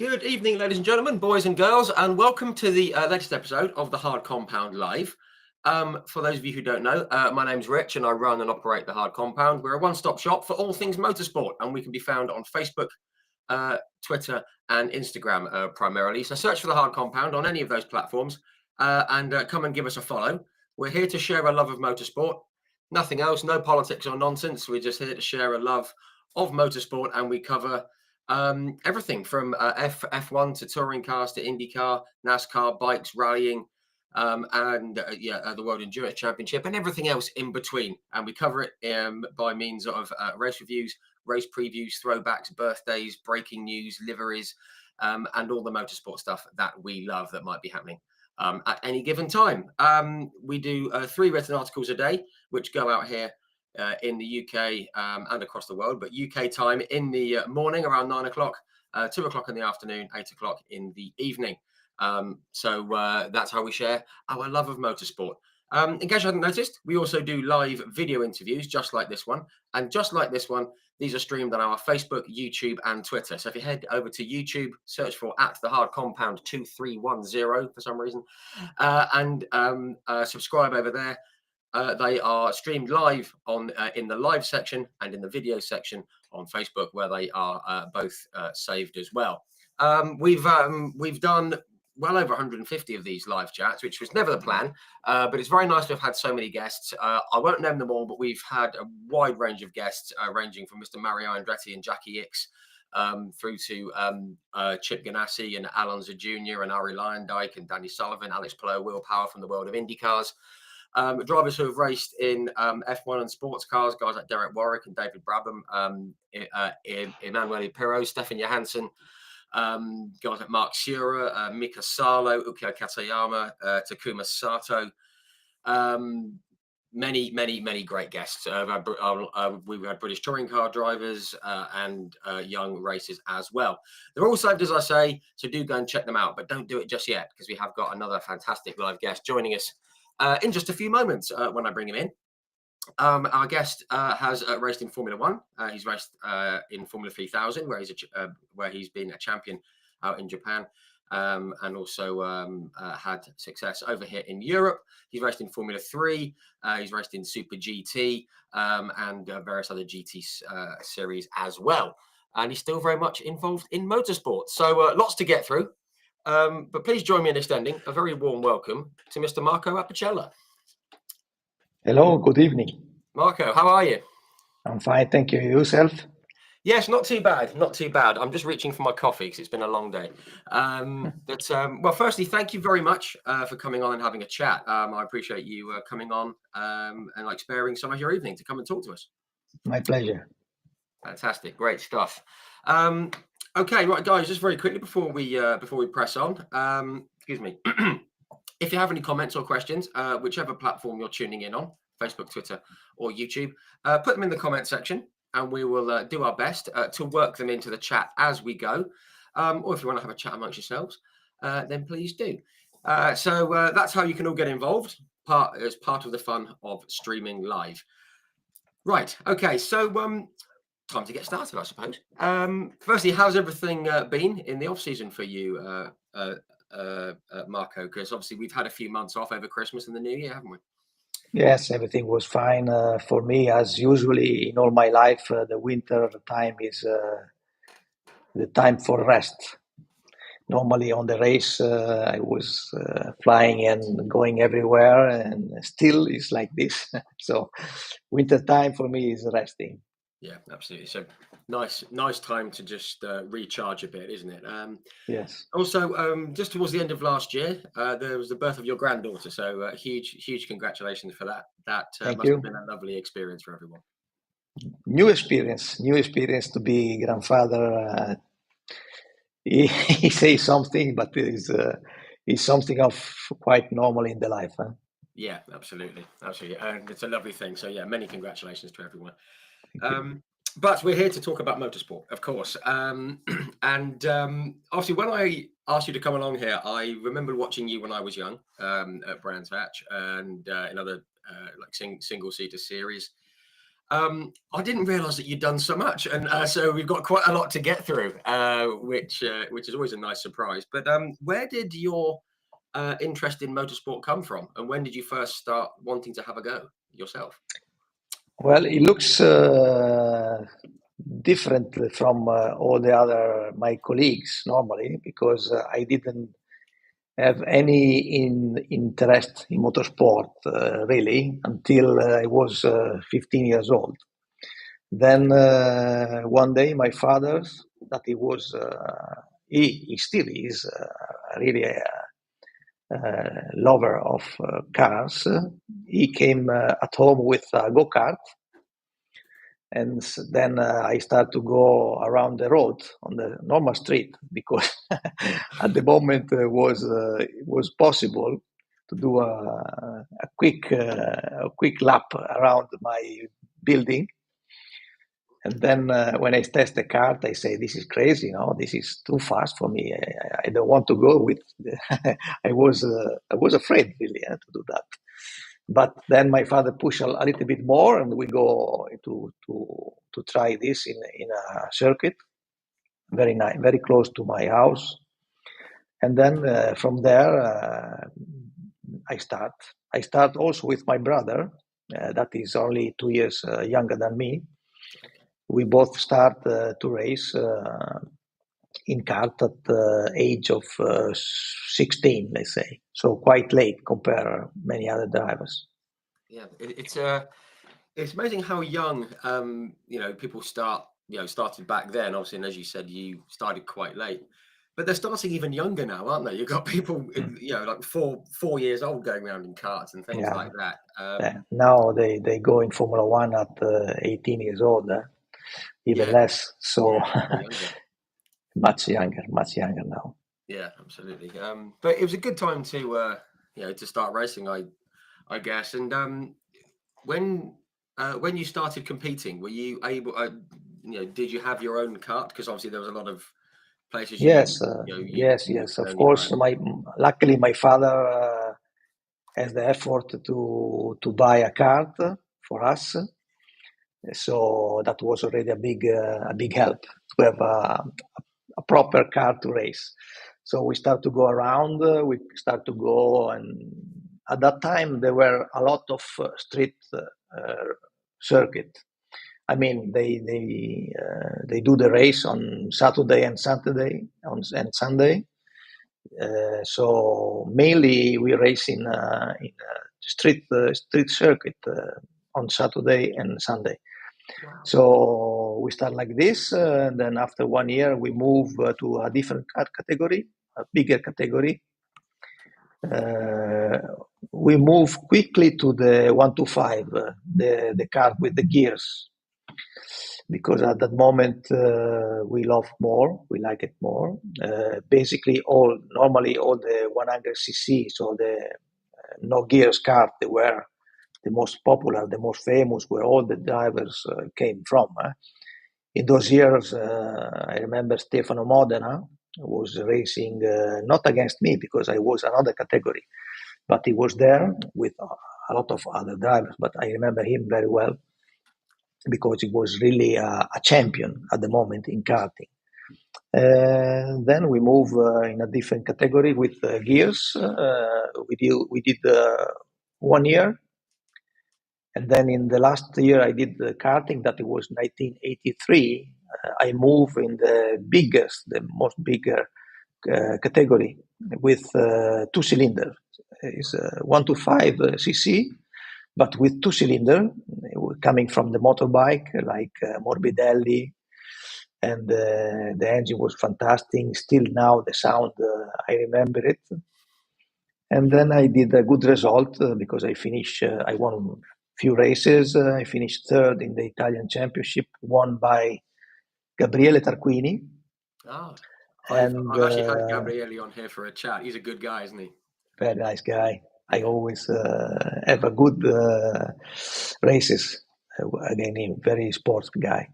Good evening, ladies and gentlemen, boys and girls, and welcome to the latest episode of the Hard Compound Live. For those of you who don't know, my name's Rich and I run and operate the Hard Compound. We're a one-stop shop for all things motorsport, and we can be found on Facebook, Twitter, and Instagram primarily. So search for the Hard Compound on any of those platforms and come and give us a follow. We're here to share a love of motorsport. Nothing else, no politics or nonsense. We're just here to share a love of motorsport, and we cover everything from F1 to touring cars to IndyCar, NASCAR, bikes, rallying, and the World Endurance Championship and everything else in between. And we cover it by means of race reviews, race previews, throwbacks, birthdays, breaking news, liveries, and all the motorsport stuff that we love that might be happening at any given time. We do 3 written articles a day, which go out here in the UK and across the world, but UK time in the morning around 9 o'clock, 2 o'clock in the afternoon, 8 o'clock in the evening. So that's how we share our love of motorsport. In case you hadn't noticed, we also do live video interviews just like this one. And just like this one, these are streamed on our Facebook, YouTube, and Twitter. So if you head over to YouTube, search for @thehardcompound2310 for some reason, and subscribe over there. They are streamed live on in the live section and in the video section on Facebook, where they are both saved as well. We've done well over 150 of these live chats, which was never the plan, but it's very nice to have had so many guests. I won't name them all, but we've had a wide range of guests, ranging from Mr. Mario Andretti and Jackie Ickx, through to Chip Ganassi and Alonso Jr. and Ari Lyondike and Danny Sullivan, Alex Palou, Will Power from the world of IndyCars. Drivers who have raced in F1 and sports cars, guys like Derek Warwick and David Brabham, Emanuele Pirro, Stefan Johansson, guys like Mark Sura, Mika Salo, Ukyo Katayama, Takuma Sato. Many great guests. We've had British touring car drivers and young racers as well. They're all saved, as I say, so do go and check them out, but don't do it just yet, because we have got another fantastic live guest joining us in just a few moments when I bring him in. Our guest has raced in Formula One. He's raced in Formula 3000, where he's been a champion out in Japan, and also had success over here in Europe. He's raced in Formula 3. He's raced in Super GT and various other GT series as well. And he's still very much involved in motorsport. So lots to get through. But please join me in extending a very warm welcome to Mr. Marco Apicella. Hello, good evening. Marco, how are you? I'm fine, thank you. Yourself? Yes, not too bad, not too bad. I'm just reaching for my coffee because it's been a long day. Well, firstly, thank you very much for coming on and having a chat. I appreciate you coming on and like sparing some of your evening to come and talk to us. My pleasure. Fantastic, great stuff. Okay, right, guys, just very quickly before we press on, excuse me. If you have any comments or questions, whichever platform you're tuning in on, Facebook, Twitter, or YouTube, put them in the comment section, and we will do our best to work them into the chat as we go. Or if you want to have a chat amongst yourselves, then please do. So that's how you can all get involved, as part of the fun of streaming live. Right, okay, so time to get started, I suppose. Firstly, how's everything been in the off-season for you, Marco? Because obviously we've had a few months off over Christmas and the New Year, haven't we? Yes, everything was fine for me. As usually in all my life, the winter time is the time for rest. Normally on the race, I was flying and going everywhere, and still it's like this. So winter time for me is resting. Yeah, absolutely. So nice time to just recharge a bit, isn't it? Yes. Also, just towards the end of last year, there was the birth of your granddaughter. So huge congratulations for that. That must have been a lovely experience for everyone. New experience to be grandfather. He says something, but it's something of quite normal in the life. Huh? Yeah, absolutely. And it's a lovely thing. So yeah, many congratulations to everyone. But we're here to talk about motorsport, of course. And obviously, when I asked you to come along here, I remember watching you when I was young at Brands Hatch and in other like single-seater series. I didn't realise that you'd done so much, and so we've got quite a lot to get through, which is always a nice surprise. But where did your interest in motorsport come from, and when did you first start wanting to have a go yourself? Well, it looks different from all the other my colleagues normally, because I didn't have any interest in motorsport really until I was 15 years old. Then one day, my father, that he was, he still is really a lover of cars. He came at home with a go-kart, and then I started to go around the road on the normal street, because at the moment it was possible to do a quick lap around my building. And then when I test the cart, I say, "This is crazy, this is too fast for me. I don't want to go with." I was afraid really to do that. But then my father pushed a little bit more, and we go to try this in a circuit, very nice, very close to my house. And then from there, I start also with my brother, that is only 2 years younger than me. We both start to race in kart at the age of 16, let's say. So quite late compared many other drivers. Yeah, it's amazing how young people started back then. Obviously, and as you said, you started quite late. But they're starting even younger now, aren't they? You've got people, like 4 years old going around in karts and things like that. Now they go in Formula One at 18 years old, even less. So much younger now. Yeah, absolutely. But it was a good time to start racing, I guess. And when you started competing, were you able? Did you have your own kart? Because obviously there was a lot of places. Yes. Of course, luckily my father has the effort to buy a kart for us, so that was already a big help to have a proper car to race. So we start to go around. We start to go, and at that time there were a lot of street circuit. I mean, they do the race on Saturday and Sunday. So mainly we race in a street circuit on Saturday and Sunday. Wow. So we start like this, and then after 1 year we move to a different car category, a bigger category. We move quickly to the 125, the car with the gears, because at that moment we like it more. Basically, normally all the 100cc, so the no gears car, they were the most popular, the most famous, where all the drivers came from. In those years, I remember Stefano Modena was racing, not against me because I was another category, but he was there with a lot of other drivers. But I remember him very well because he was really a champion at the moment in karting. Then we move in a different category with gears. We did 1 year. And then in the last year, I did the karting. That it was 1983. I moved in the most bigger category with 2-cylinder. It's 125cc, but with 2-cylinder, coming from the motorbike like Morbidelli, and the engine was fantastic. Still now the sound, I remember it. And then I did a good result because I won few races. I finished third in the Italian Championship, won by Gabriele Tarquini. I've actually had Gabriele on here for a chat. He's a good guy, isn't he? Very nice guy. I always have a good races. Again, him, very sports guy.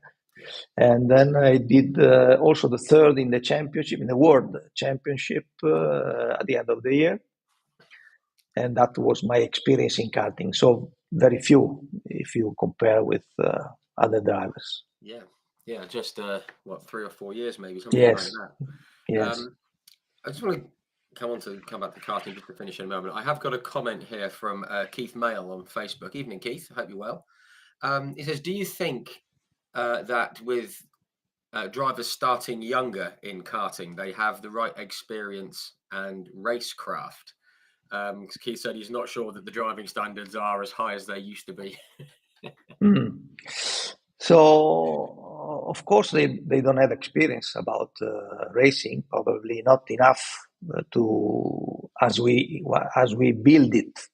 And then I did also the third in the championship, in the World Championship at the end of the year. And that was my experience in karting. So very few if you compare with other drivers. Yeah, just 3 or 4 years, maybe something like Yes, that. yes. I just want to come back to karting just to finish in a moment. I have got a comment here from Keith Mail on Facebook. Evening, Keith. I hope you're well. He says, "Do you think that with drivers starting younger in karting, they have the right experience and racecraft?" Keith said he's not sure that the driving standards are as high as they used to be. So, of course, they don't have experience about racing, probably not enough to as we build it,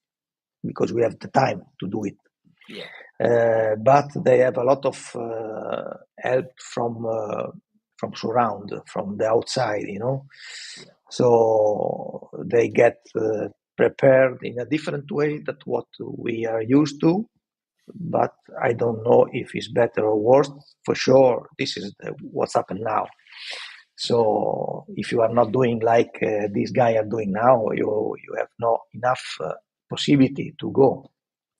because we have the time to do it. Yeah. But they have a lot of help from surround, from the outside, Yeah. So they get prepared in a different way than what we are used to. But I don't know if it's better or worse. For sure, this is what's happened now. So if you are not doing like these guys are doing now, you have not enough possibility to go.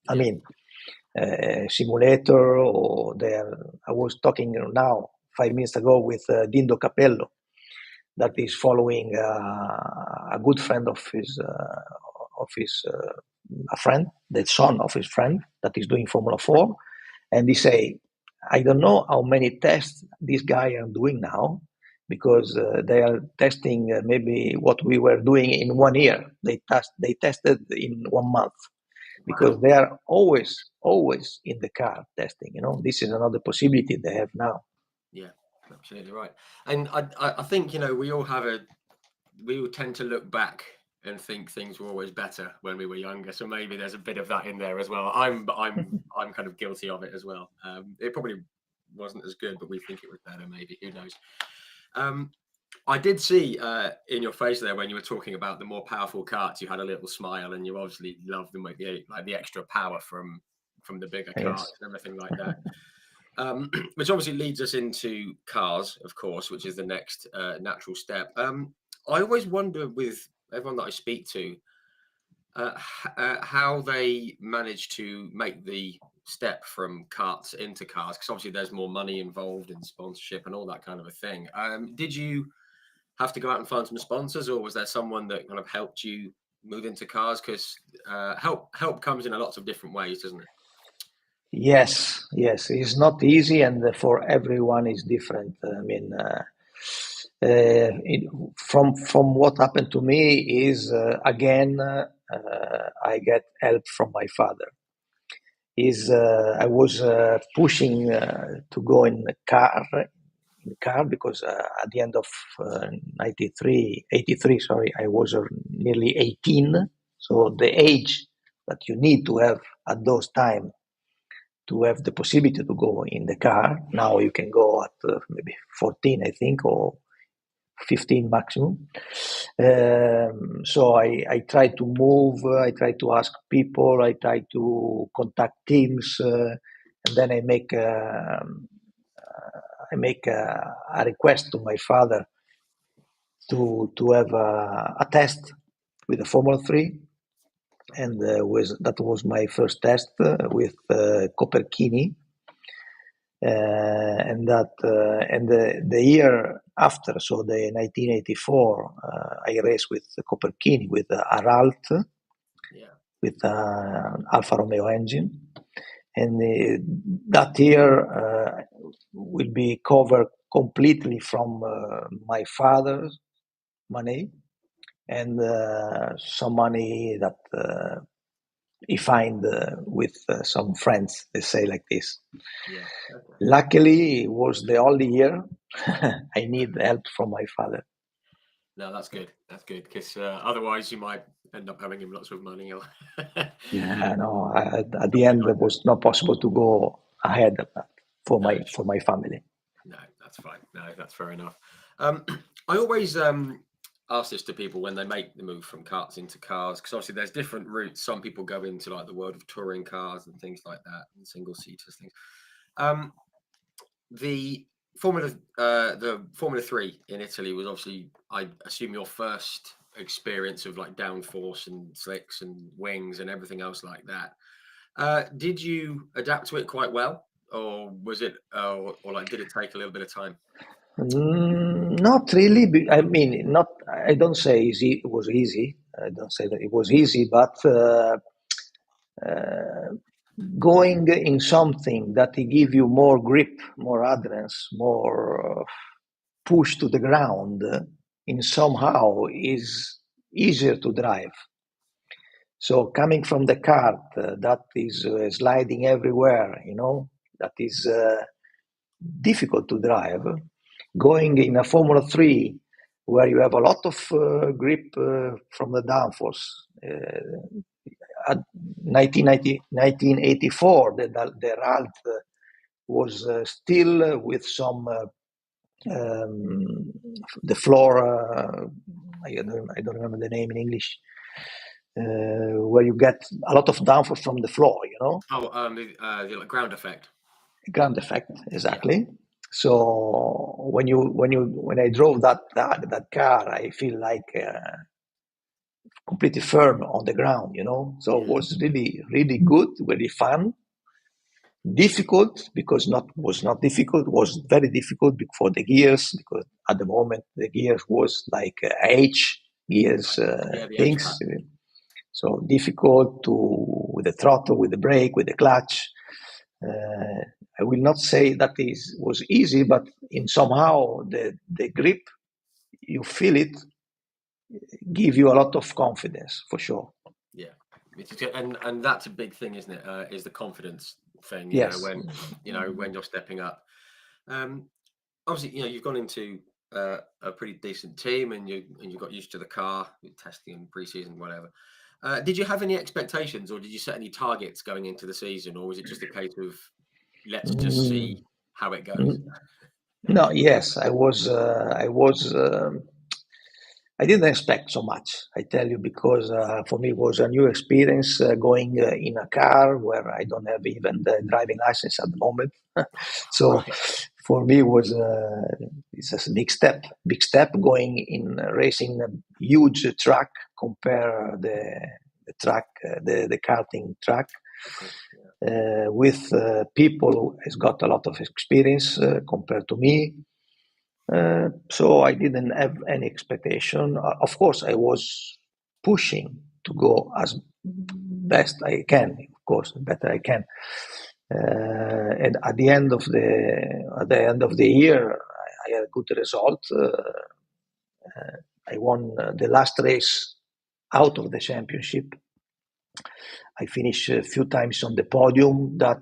I mean, simulator or there. I was talking now 5 minutes ago with Dindo Capello, that is following a good friend of his a friend, the son of his friend that is doing Formula 4, and he say, I don't know how many tests these guys are doing now, because they are testing maybe what we were doing in 1 year. They tested in 1 month, because they are always in the car testing. This is another possibility they have now. Yeah, absolutely right. And I think we all tend to look back and think things were always better when we were younger. So maybe there's a bit of that in there as well. I'm kind of guilty of it as well. It probably wasn't as good, but we think it was better. Maybe, who knows? I did see in your face there when you were talking about the more powerful karts, you had a little smile, and you obviously loved them with the extra power from the bigger karts and everything like that. Which obviously leads us into cars, of course, which is the next natural step. I always wonder with everyone that I speak to how they manage to make the step from karts into cars, because obviously there's more money involved in sponsorship and all that kind of a thing. Did you have to go out and find some sponsors, or was there someone that kind of helped you move into cars? Because help comes in a lots of different ways, doesn't it? Yes, it's not easy, and for everyone is different. I mean, from what happened to me is again, I get help from my father. I was pushing to go in car because at the end of 83, sorry, I was nearly 18. So the age that you need to have at those time to have the possibility to go in the car. Now you can go at maybe 14, I think, or 15 maximum. So I try to move, I try to ask people, I try to contact teams, and then I make a request to my father to have a test with the Formula 3. And that was my first test with Copperchini. And the year after, so the 1984, I raced with Copperchini with Aralt, with Alfa Romeo engine, and that year will be covered completely from my father's money and some money that he find with some friends. They say like this. Yeah. Okay. Luckily, it was the only year I need help from my father. No, that's good. That's good, because otherwise you might end up having him lots of money. Yeah, no. At the end, it was not possible to go ahead of that for my family. No, that's fine. No, that's fair enough. I always ask this to people when they make the move from karts into cars, because obviously there's different routes. Some people go into like the world of touring cars and things like that, and single seaters things. The Formula 3 in Italy was obviously, I assume, your first experience of like downforce and slicks and wings and everything else like that. Did you adapt to it quite well, or was it, or like, did it take a little bit of time? Not really. I mean, not. I don't say easy. It was easy. I don't say that it was easy, but uh, going in something that give you more grip, more adherence, more push to the ground, in somehow is easier to drive. So coming from the kart that is sliding everywhere, that is difficult to drive. Going in a Formula 3 where you have a lot of grip from the downforce. At 1984, the RALT was still with some the floor. I don't remember the name in English. Where you get a lot of downforce from the floor, Oh, the like, ground effect. ground effect, Yeah, exactly. So when I drove that car, I feel like completely firm on the ground, So it yeah, was really really good, really fun. Difficult because not was not difficult, was very difficult for the gears because at the moment the gears was like H gears yeah. The H things. pack. So difficult to with the throttle, with the brake, with the clutch. I will not say that is was easy, but in somehow the grip you feel it give you a lot of confidence for sure. Yeah, and that's a big thing, isn't it? Is the confidence thing. Yes. When you're stepping up. Um, Obviously, you've gone into a pretty decent team, and you got used to the car, testing and preseason, whatever. Did you have any expectations, or did you set any targets going into the season, or was it just a case of let's just Mm, see how it goes? mm, no, yes, I didn't expect so much, I tell you, because for me it was a new experience going in a car where I don't have even the driving license at the moment. So Right. for me it was it's a big step going in racing a huge track, compare the track, the karting track. Of course. Yeah. With people who has got a lot of experience compared to me. So I didn't have any expectation. Of course, I was pushing to go as best I can. Of course, better I can. And at the end of the year, I had a good result. I won the last race out of the championship. I finished a few times on the podium. That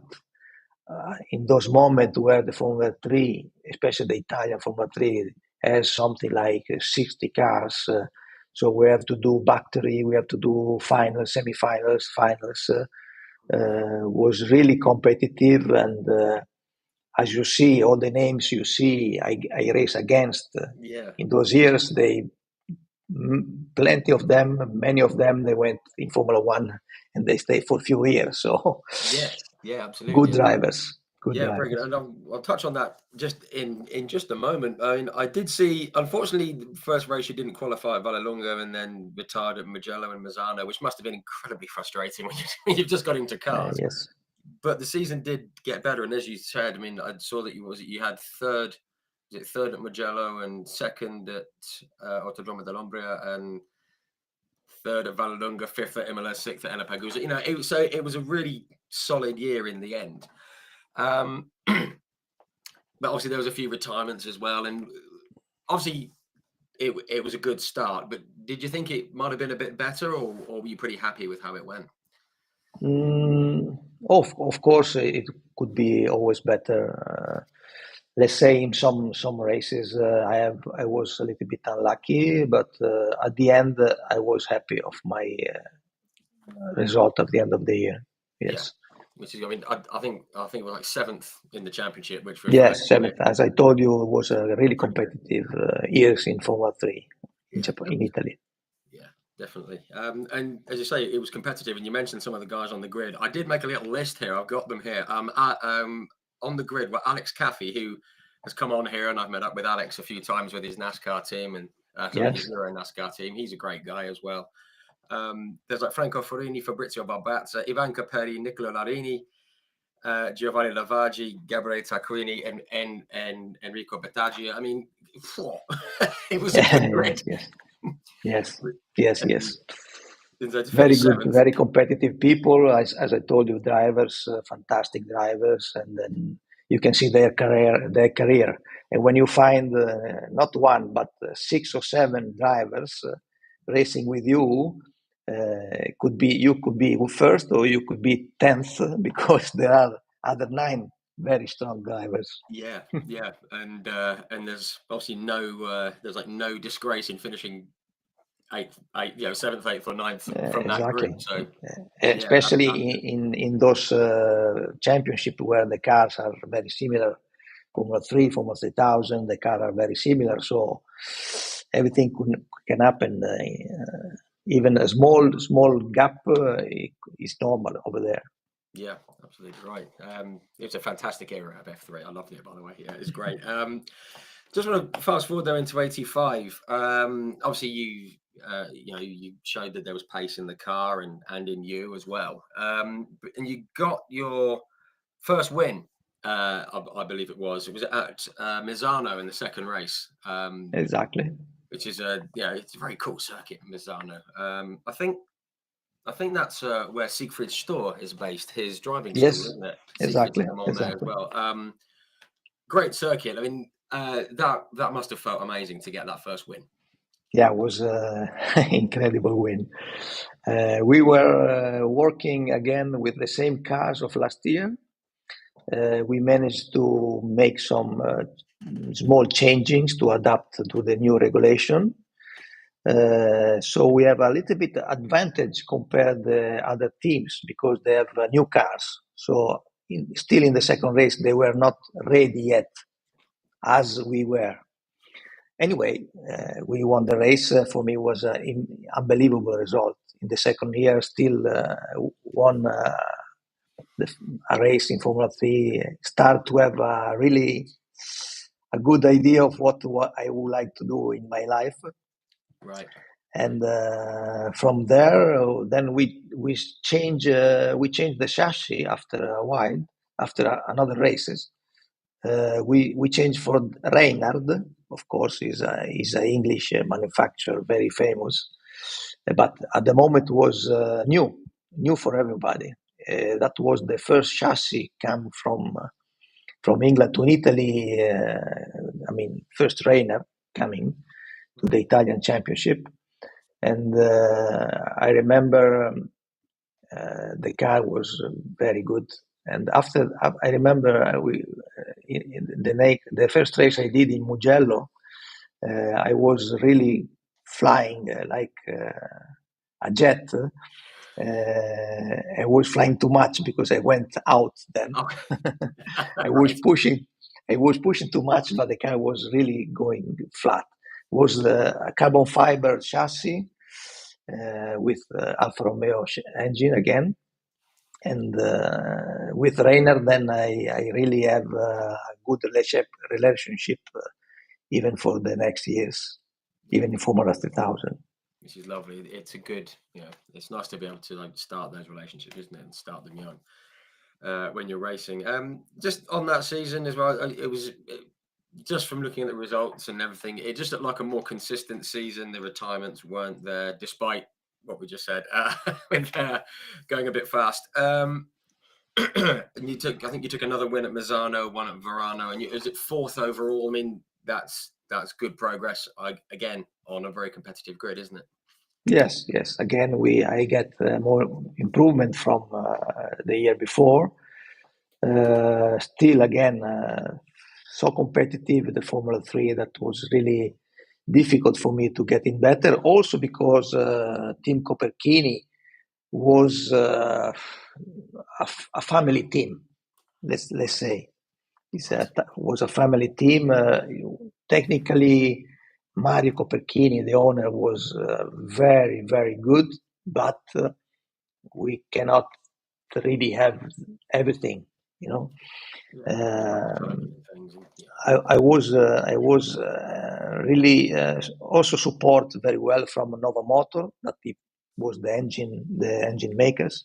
in those moments where the Formula 3, especially the Italian Formula 3, has something like 60 cars. So we have to do battery, we have to do finals, semi-finals, finals. Was really competitive, and as you see, all the names you see, I race against. Yeah. In those years, plenty of them, many of them, they went in Formula One and they stayed for a few years. So Yes. Yeah. good Absolutely. drivers, good Yeah, very good. drivers. And I'll touch on that just in just a moment. I mean, I did see, unfortunately, the first race you didn't qualify at Vallelunga and then retired at Mugello and Mazzano, which must have been incredibly frustrating when you've just got into cars. Yes. But the season did get better, and as you said, I mean, I saw that you had third, was it third at Mugello and second at Autodromo dell'Umbria and third at Vallelunga, fifth at Imola, sixth at Ennepegus. It was a really solid year in the end. But obviously there was a few retirements as well, and obviously it was a good start. But did you think it might have been a bit better, or were you pretty happy with how it went? Of course, it could be always better. Let's say in some races, I was a little bit unlucky, but at the end, I was happy of my result at the end of the year. Yeah, Yes. which is, I mean, I think we're like seventh in the championship, which for a first Yes, year, seventh. As I told you, it was a really pretty good. competitive years in Formula 3 in Yeah, Japan, in Italy. yeah, definitely. And as you say, it was competitive. And you mentioned some of the guys on the grid. I did make a little list here. I've got them here. On the grid were Alex Caffey, who has come on here, and I've met up with Alex a few times with his NASCAR team and his Yes. Euro NASCAR team. He's a great guy as well. There's like Franco Forini, Fabrizio Barbazza, Ivan Capelli, Nicola Larini, Giovanni Lavaggi, Gabriele Taccuini, and Enrico Battaglia. I mean, it was a good grid. Yes. Very good, very competitive people. As I told you, drivers, fantastic drivers, and then you can see their career. And when you find not one but 6 or 7 drivers racing with you, you could be first or you could be 10th because there are other 9 very strong drivers. Yeah, and there's obviously no disgrace in finishing 8th, 7th, 8th, or 9th from that group. So especially in those championships where the cars are very similar, Formula 3, Formula 3000, the cars are very similar. So everything can happen. Even a small gap is normal over there. Yeah, absolutely right. It was a fantastic era of F3. I loved it, by the way. Yeah, it's great. Just want to fast forward though into 85. Obviously, you showed that there was pace in the car and in you as well. And you got your first win. I believe it was at Misano in the second race. Exactly. Which is it's a very cool circuit, Misano. I think that's where Siegfried Stohr is based, his driving school, isn't it? Exactly. There as well. Great circuit. I mean, that must have felt amazing to get that first win. Yeah, it was an incredible win. We were working again with the same cars of last year. We managed to make some small changes to adapt to the new regulation. So we have a little bit advantage compared to the other teams because they have new cars. So still in the second race, they were not ready yet as we were. Anyway, we won the race. For me, it was an unbelievable result. In the second year, still won a race in Formula 3. Start to have really a good idea of what I would like to do in my life. Right. And from there, then we changed the chassis after a while, after another races. We changed for Reynard, of course, is an English manufacturer, very famous, but at the moment was new for everybody. That was the first chassis come from England to Italy. First Reynard coming to the Italian Championship, and I remember the car was very good. And after, I remember the first race I did in Mugello, I was really flying like a jet. I was flying too much because I went out then. I was pushing too much, but the car was really going flat. It was a carbon fiber chassis with Alfa Romeo engine again. And with Reynard, then I really have a good relationship even for the next years, even in Formula 3000. Which is lovely. It's a good, it's nice to be able to start those relationships, isn't it, and start them young when you're racing. Just on that season as well, it was just from looking at the results and everything, it just looked like a more consistent season. The retirements weren't there, despite what we just said, with going a bit fast. And I think you took another win at Misano, one at Verano, and is it 4th overall? I mean, that's good progress. Again, on a very competitive grid, isn't it? Yes. Again, I get more improvement from the year before. Still, again, so competitive the Formula 3 that was really difficult for me to get in better. Also because Team Copperchini was a family team. Let's say was a family team. Technically, Mario Copperchini, the owner, was very, very good, but we cannot really have everything, I was really also support very well from Nova Motor, that was the engine makers.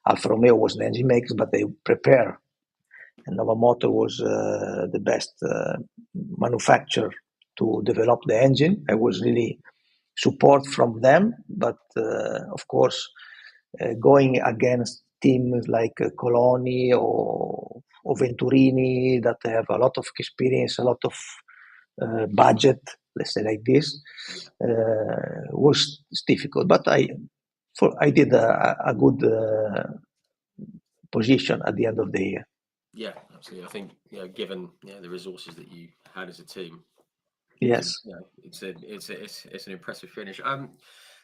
Alfa Romeo was the engine makers, but they prepare. And Nova Motor was the best manufacturer to develop the engine. I was really support from them, but of course, going against teams like Coloni or Venturini that have a lot of experience, a lot of budget, let's say like this, was difficult. But I did a good position at the end of the year. Yeah, absolutely. I think given the resources that you had as a team, Yes, it's an impressive finish.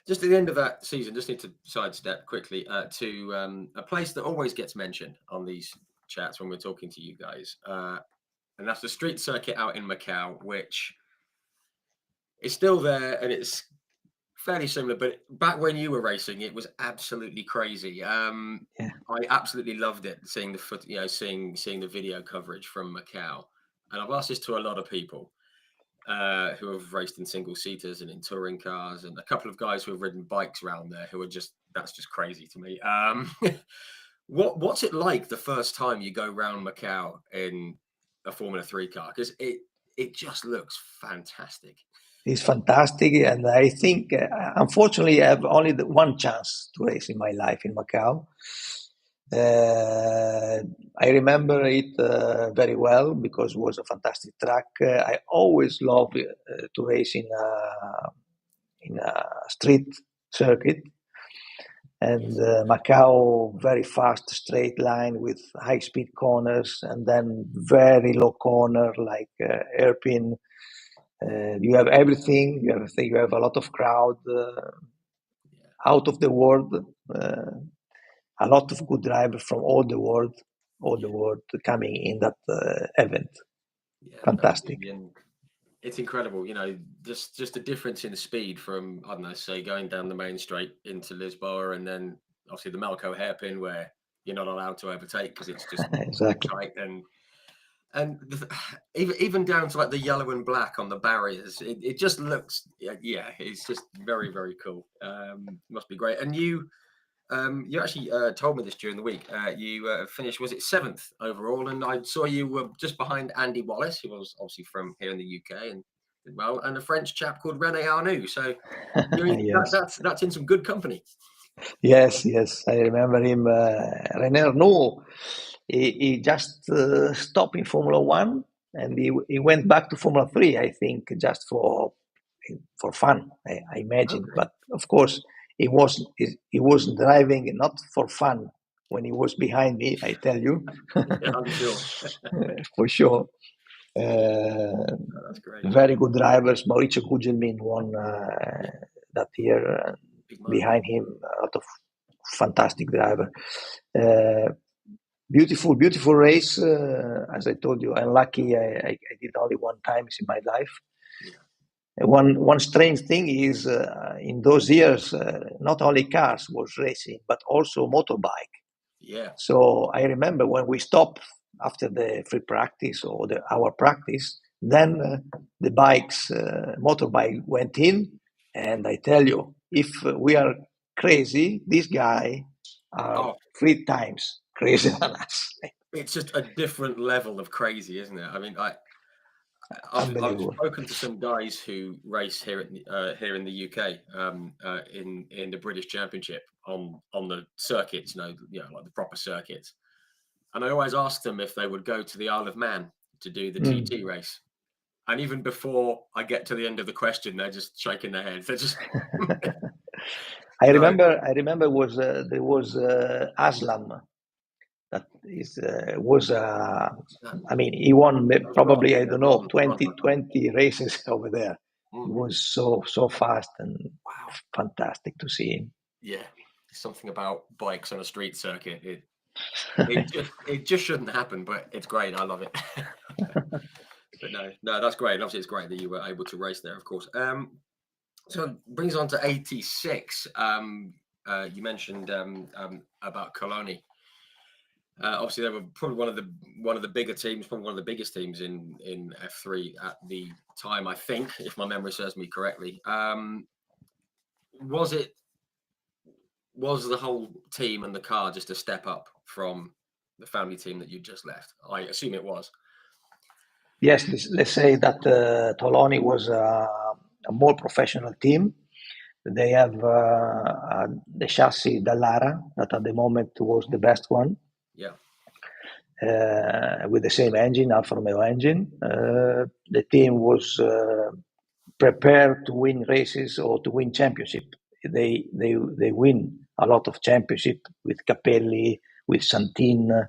Just at the end of that season, just need to sidestep quickly to a place that always gets mentioned on these chats when we're talking to you guys, and that's the street circuit out in Macau, which is still there and it's fairly similar. But back when you were racing, it was absolutely crazy. yeah. I absolutely loved it, seeing the seeing the video coverage from Macau. And I've asked this to a lot of people who have raced in single seaters and in touring cars, and a couple of guys who have ridden bikes around there who are that's just crazy to me. What's it like the first time you go round Macau in a Formula 3 car? Because it just looks fantastic. It's fantastic, and I think, unfortunately, I have only one chance to race in my life in Macau. I remember it very well because it was a fantastic track. I always love to race in a street circuit, and Macau, very fast straight line with high speed corners, and then very low corner like hairpin. You have everything. You have a lot of crowd out of the world. A lot of good drivers from all the world coming in that event. Yeah, Fantastic. and it's incredible, just the difference in the speed from, I don't know, say going down the main straight into Lisboa, and then obviously the Melco hairpin where you're not allowed to overtake because it's just Exactly. tight, and even down to like the yellow and black on the barriers, it just looks, it's just very, very cool. Must be great. And you actually told me this during the week. You finished, was it 7th overall? And I saw you were just behind Andy Wallace, who was obviously from here in the UK and did well, and a French chap called René Arnoux. So Yes. that's in some good company. Yes, I remember him. René Arnoux, he just stopped in Formula One, and he went back to Formula 3, I think, just for fun, I imagine. Okay. But of course, he was driving not for fun when he was behind me, I tell you. Yeah, I'm sure. For sure. That's great. Very good drivers. Mauricio Gugelmin won that year. Behind him, a lot of fantastic driver. Beautiful race. As I told you, I'm lucky. I did only one time in my life. Yeah. One strange thing is in those years, not only cars was racing, but also motorbike. Yeah. So I remember when we stopped after the free practice or our practice, then the motorbike went in, and I tell you, if we are crazy, this guy are 3 times crazier than us. It's just a different level of crazy, isn't it? I mean, I've spoken to some guys who race here in the UK in the British Championship on the circuits, like the proper circuits, and I always ask them if they would go to the Isle of Man to do the TT race. And even before I get to the end of the question, they're just shaking their heads. They're just. I remember. There was Aslam. That was. I mean, he won probably, I don't know, 20 races over there. He was so fast and fantastic to see him. Yeah, something about bikes on a street circuit. It just shouldn't happen, but it's great. I love it. But no, that's great. And obviously, it's great that you were able to race there, of course. So it brings on to 86. You mentioned about Coloni. Obviously, they were probably one of the bigger teams, probably one of the biggest teams in F3 at the time, I think, if my memory serves me correctly. Was it was the whole team and the car just a step up from the family team that you just left? I assume it was. Yes, let's say that Toloni was a more professional team. They have the chassis Dallara that at the moment was the best one. Yeah. With the same engine, Alfa Romeo engine. The team was prepared to win races or to win championship. They win a lot of championship with Capelli, with Santin,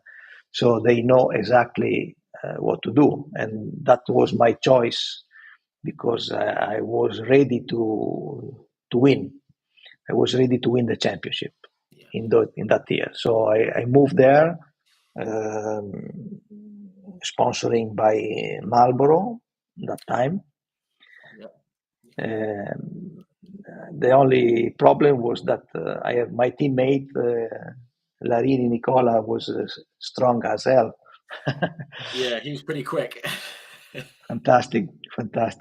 so they know exactly what to do, and that was my choice because I was ready to win. I was ready to win the championship in that year. So I moved there, um, sponsoring by Marlboro that time. The only problem was that I have my teammate Larini Nicola was strong as hell. Yeah, he was pretty quick. Fantastic,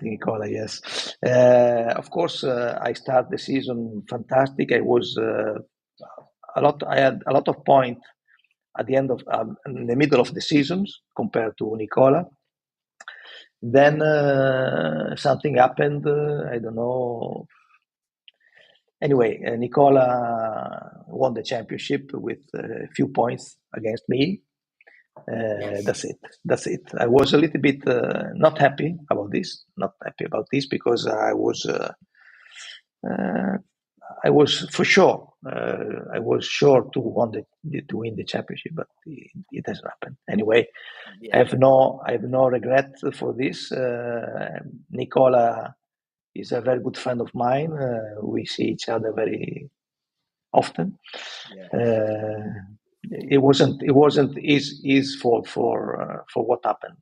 Nicola. Yes, of course. I start the season fantastic. I was a lot. I had a lot of points at the end of in the middle of the seasons compared to Nicola. Then something happened. I don't know. Anyway, Nicola won the championship with a few points against me. Yes. That's it. I was a little bit not happy about this. Not happy about this because I was for sure. I was sure to win the championship, but it hasn't happened. Anyway, Yeah. I have no regret for this. Nicola is a very good friend of mine. We see each other very often. Yeah. It wasn't his fault for what happened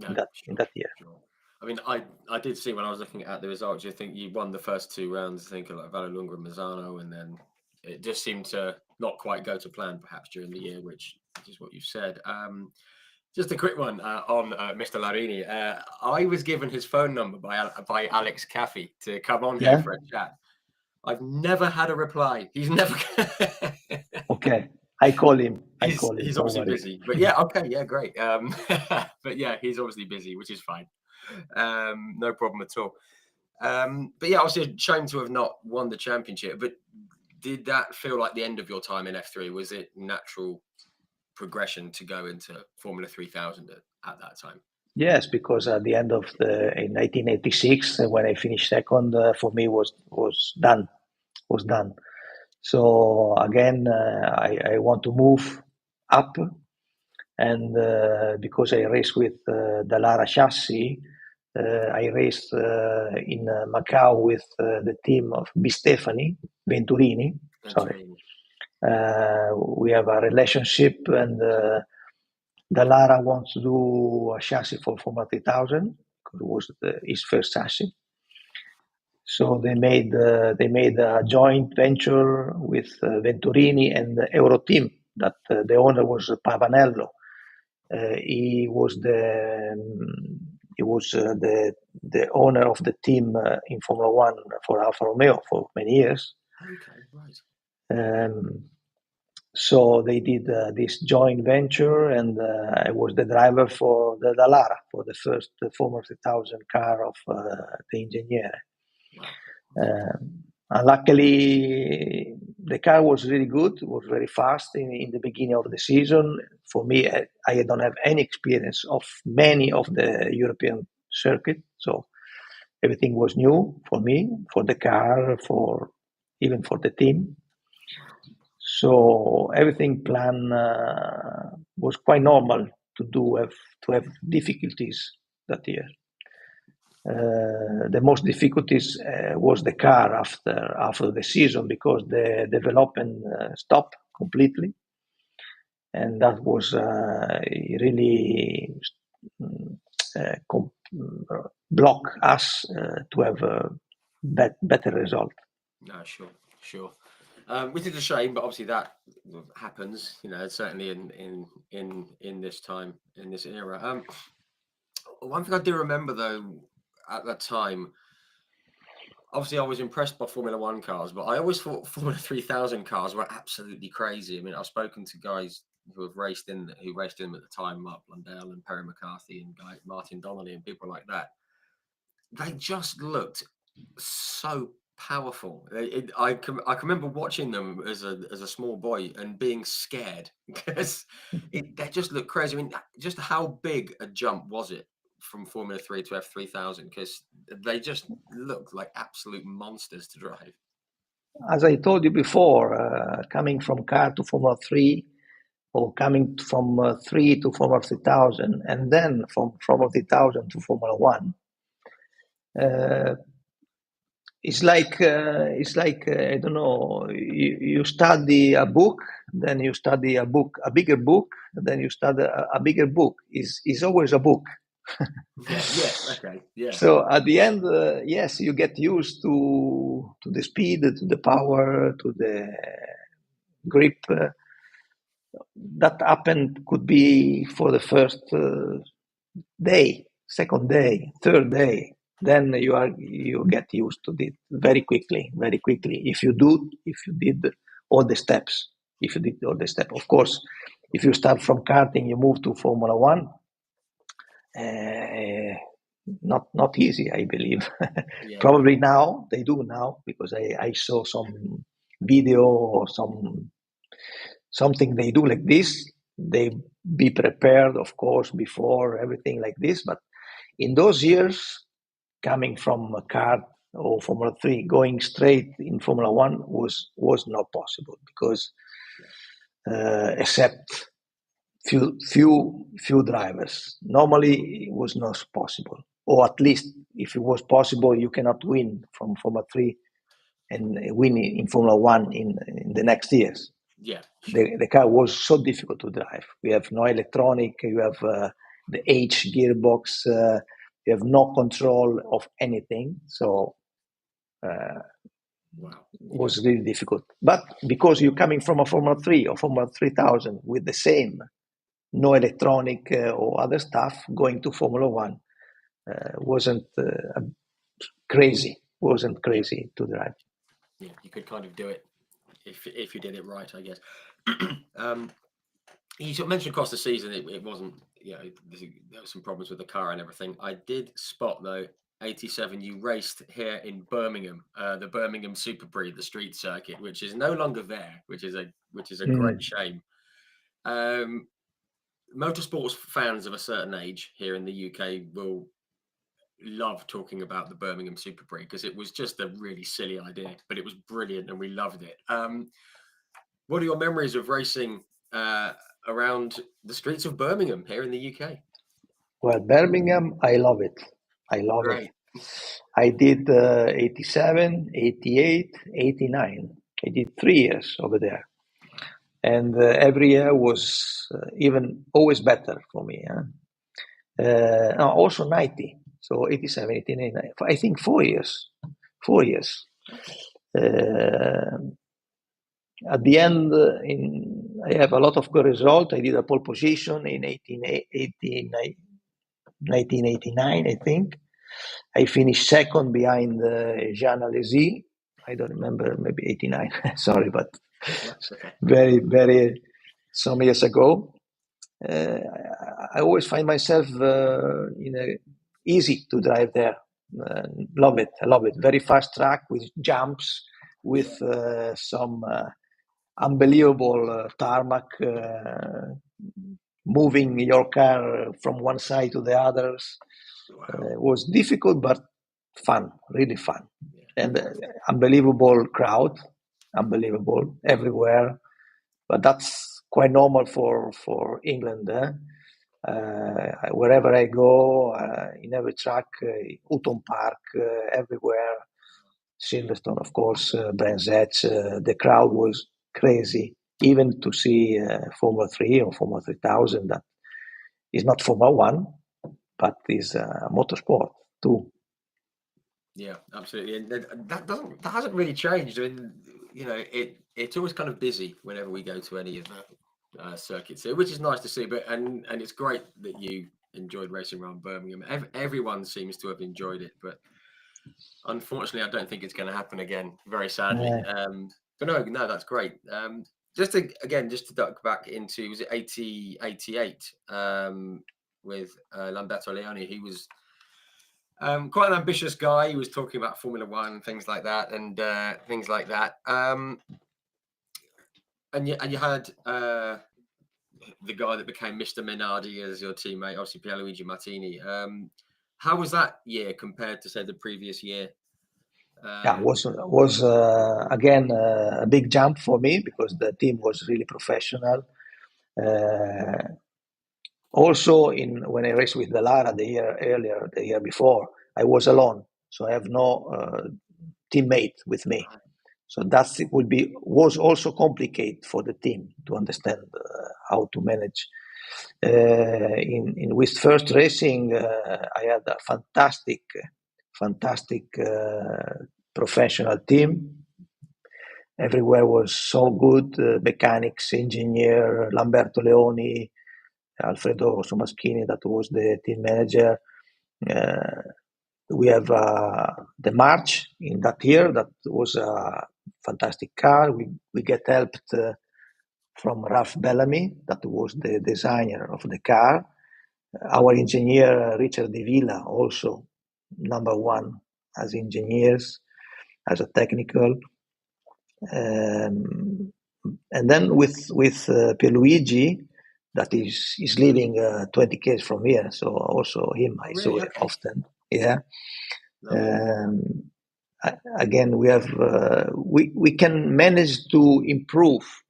in that year. Sure. I mean, I did see when I was looking at the results, you think you won the first two rounds, I think like Vallelunga and Mazzano, and then it just seemed to not quite go to plan perhaps during the year, which is what you said. Just a quick one on Mr. Larini. I was given his phone number by Alex Caffey to come on here for a chat. I've never had a reply. He's never. Okay, I call him. He's obviously busy, but yeah, okay, yeah, great. But yeah, he's obviously busy, which is fine. No problem at all. But yeah, obviously a shame to have not won the championship. But did that feel like the end of your time in F3? Was it natural progression to go into Formula 3000 at that time? Yes, because at the end of in 1986, when I finished second, for me was done. Was done. So again, I want to move up, and because I raced with the Lara chassis, I raced in Macau with the team of Bistefani Venturini. Sorry, we have a relationship, and Dallara wants to do a chassis for Formula 3000 because it was his first chassis. So they made a joint venture with Venturini and Euroteam. That the owner was Pavanello. He was the owner of the team in Formula One for Alfa Romeo for many years. Okay, right. So they did this joint venture, and I was the driver for the Dallara for the first Formula 3000 car of the Ingegnere. Wow. And luckily, the car was really good. It was very fast in the beginning of the season. For me, I don't have any experience of many of the European circuit, so everything was new for me, for the car, even for the team. So everything plan was quite normal to have difficulties that year. The most difficulties was the car after the season because the development stopped completely, and that was really block us to have a better result. No, sure. Which is a shame, but obviously that happens. Certainly in this time, in this era. One thing I do remember though, at that time, obviously I was impressed by Formula One cars, but I always thought Formula 3000 cars were absolutely crazy. I mean, I've spoken to guys who raced in them at the time, Mark Blundell and Perry McCarthy and Martin Donnelly and people like that. They just looked so powerful. I can remember watching them as a small boy and being scared because they just look crazy. I mean, just how big a jump was it from Formula 3 to F3000? Because they just look like absolute monsters to drive. As I told you before, coming from car to Formula 3, or coming from 3 to Formula 3000, and then from Formula 3000 to Formula 1, it's like I don't know. You study a book, then you study a bigger book, then you study a bigger book. Is always a book. Yeah. Okay. Yeah. So at the end, yes, you get used to the speed, to the power, to the grip. That happened could be for the first day, second day, third day. Then you get used to it very quickly. If you did all the steps, of course, if you start from karting, you move to Formula One. Not easy, I believe. Yeah. Probably now they do now, because I saw some video or something they do like this. They be prepared, of course, before everything like this. But in those years, coming from a kart or Formula 3, going straight in Formula 1 was not possible, because except few drivers, normally it was not possible. Or at least if it was possible, you cannot win from Formula 3 and win in Formula 1 in the next years. Yeah. The car was so difficult to drive. We have no electronic, you have the H gearbox, you have no control of anything. So Wow. it was really difficult. But because you're coming from a Formula 3 or Formula 3000 with the same, no electronic or other stuff, going to Formula 1 wasn't crazy. Wasn't crazy to drive. Yeah, you could kind of do it if you did it right, I guess. You sort of mentioned across the season it wasn't, there were some problems with the car and everything. I did spot though, 87, you raced here in Birmingham, the Birmingham Super Prix, the street circuit, which is no longer there, which is a great shame. Motorsports fans of a certain age here in the UK will love talking about the Birmingham Super Prix because it was just a really silly idea, but it was brilliant and we loved it. What are your memories of racing around the streets of Birmingham here in the UK? Well, Birmingham, I love it. Great. I did 87, 88, 89. I did 3 years over there. And every year was even always better for me. Also 90. So 87, 89, I think 4 years. 4 years. At the end, I have a lot of good result. I did a pole position in 1989, I think. I finished second behind Jean Alesi. I don't remember, maybe 89. Sorry, but very, very some years ago. I always find myself easy to drive there. Love it. I love it. Very fast track with jumps, with some unbelievable tarmac, moving your car from one side to the others. It was difficult, but fun, really fun. And unbelievable crowd, unbelievable everywhere. But that's quite normal for England. Wherever I go, in every track, Houghton Park, everywhere, Silverstone, of course, Brands Hatch, the crowd was crazy. Even to see Formula 3 or Formula 3000, that is not Formula 1, but is motorsport too. Yeah, absolutely, and that hasn't really changed. I mean, it's always kind of busy whenever we go to any of the circuits here, which is nice to see. But and it's great that you enjoyed racing around Birmingham. Everyone seems to have enjoyed it, but Unfortunately, I don't think it's going to happen again. Very sadly. But no, that's great. Just to duck back into, was it 88 with Lamberto Leone? He was quite an ambitious guy. He was talking about Formula One and things like that, and things like that. And you had the guy that became Mr. Minardi as your teammate, obviously Pierluigi Martini. How was that year compared to, say, the previous year? Was again a big jump for me because the team was really professional. Also, when I raced with Dallara the year before, I was alone, so I have no teammate with me. So was also complicated for the team to understand how to manage. With first racing, I had a fantastic professional team. Everywhere was so good. Mechanics, engineer, Lamberto Leoni, Alfredo Somaschini, that was the team manager. We have the March in that year. That was a fantastic car. We get helped from Ralph Bellamy, that was the designer of the car. Our engineer, Richard De Villa, also number one as engineers, as a technical. And then with Pierluigi, that is living 20 km from here, so also him I saw often. Yeah. Again, we can manage to improve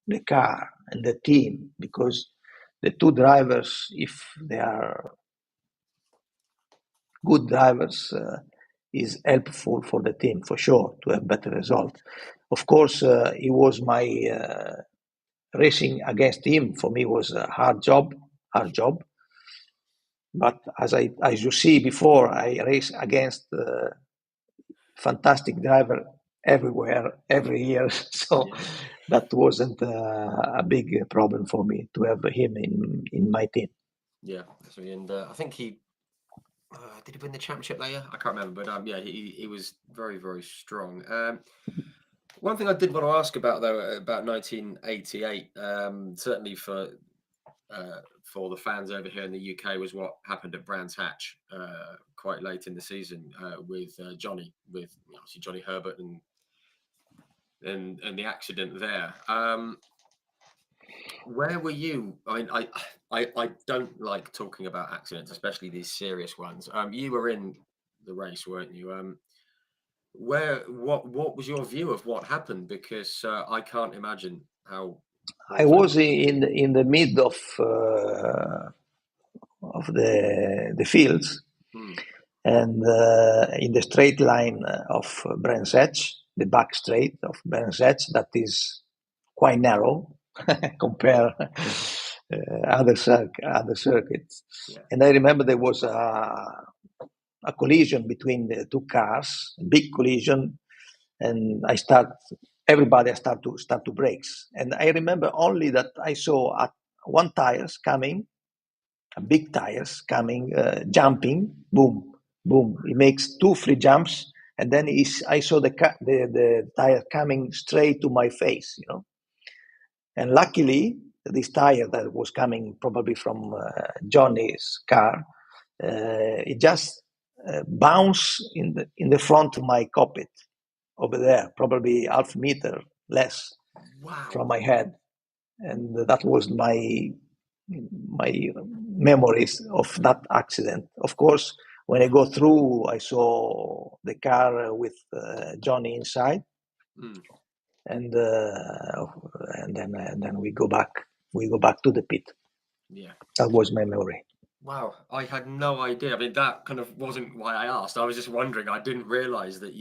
the car and the team because the two drivers, if they are good drivers, is helpful for the team for sure to have better result. Of course, it was my racing against him. For me, was a hard job. But as you see before, I race against fantastic driver everywhere, every year. So that wasn't a big problem for me to have him in my team. Yeah, and I think he did he win the championship that year? I can't remember, but he was very, very strong. One thing I did want to ask about though, about 1988, certainly for the fans over here in the UK, was what happened at Brands Hatch quite late in the season with Johnny, with obviously Johnny Herbert and the accident there. Where were you? I mean, I don't like talking about accidents, especially these serious ones. You were in the race, weren't you? What was your view of what happened? Because I can't imagine how. I was in the mid of the fields, and in the straight line of Brands Hatch, the back straight of Brands Hatch, that is quite narrow compare other circuits. Yeah. And I remember there was a collision between the two cars, a big collision, and everybody start to brakes. And I remember only that I saw one tires coming, a big tires coming, jumping, boom, boom. He makes 2 free jumps, and then I saw the tire coming straight to my face, And luckily, this tire that was coming probably from Johnny's car, it just bounced in the front of my cockpit over there, probably half meter less from my head, and that was my memories of that accident. Of course, when I go through, I saw the car with Johnny inside. And then we go back to the pit. Yeah, that was my memory. Wow, I had no idea. I mean, that kind of wasn't why I asked. I was just wondering. I didn't realize that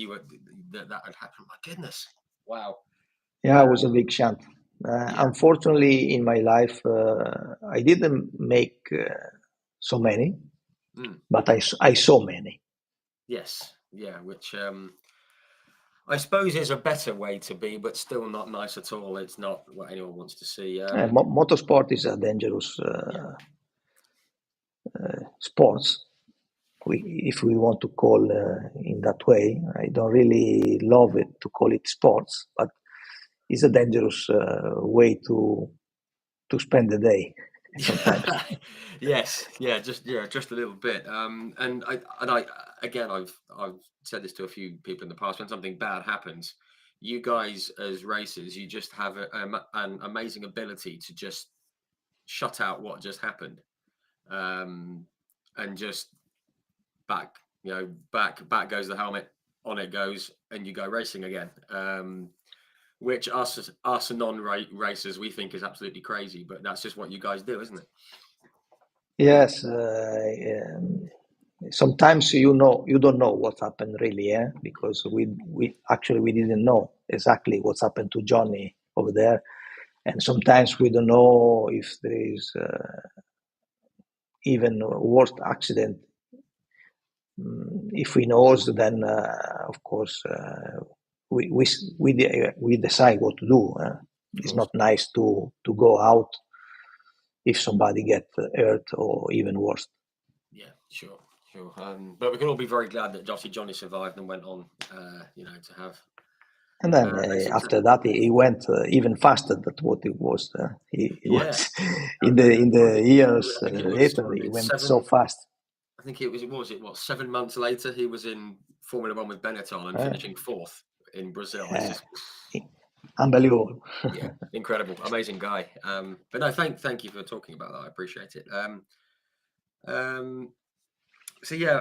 that had happened. My goodness, wow. Yeah, it was a big shunt. Unfortunately, in my life, I didn't make so many, but I saw many. Yes, yeah, which I suppose is a better way to be, but still not nice at all. It's not what anyone wants to see. Motorsport is a dangerous sports, if we want to call in that way. I don't really love it to call it sports, but it's a dangerous way to spend the day sometimes. Yes, just a little bit. And I again, I've said this to a few people in the past. When something bad happens, you guys as racers, you just have an amazing ability to just shut out what just happened, and just back, back goes the helmet, on it goes, and you go racing again. Which us non-racers, we think is absolutely crazy, but that's just what you guys do, isn't it? Yes, sometimes you don't know what happened really, because we actually we didn't know exactly what's happened to Johnny over there, and sometimes we don't know if there is even a worse accident. If we know, then of course we decide what to do. It's not nice to go out if somebody gets hurt or even worse. Yeah, sure. But we can all be very glad that Johnny survived and went on, to have. And then after that, he went even faster than what it was. He was in the years later. He went so fast. I think it was. What 7 months later, he was in Formula One with Benetton and finishing fourth in Brazil. It's just unbelievable. Yeah, incredible, amazing guy. But no, thank you for talking about that. I appreciate it. So yeah,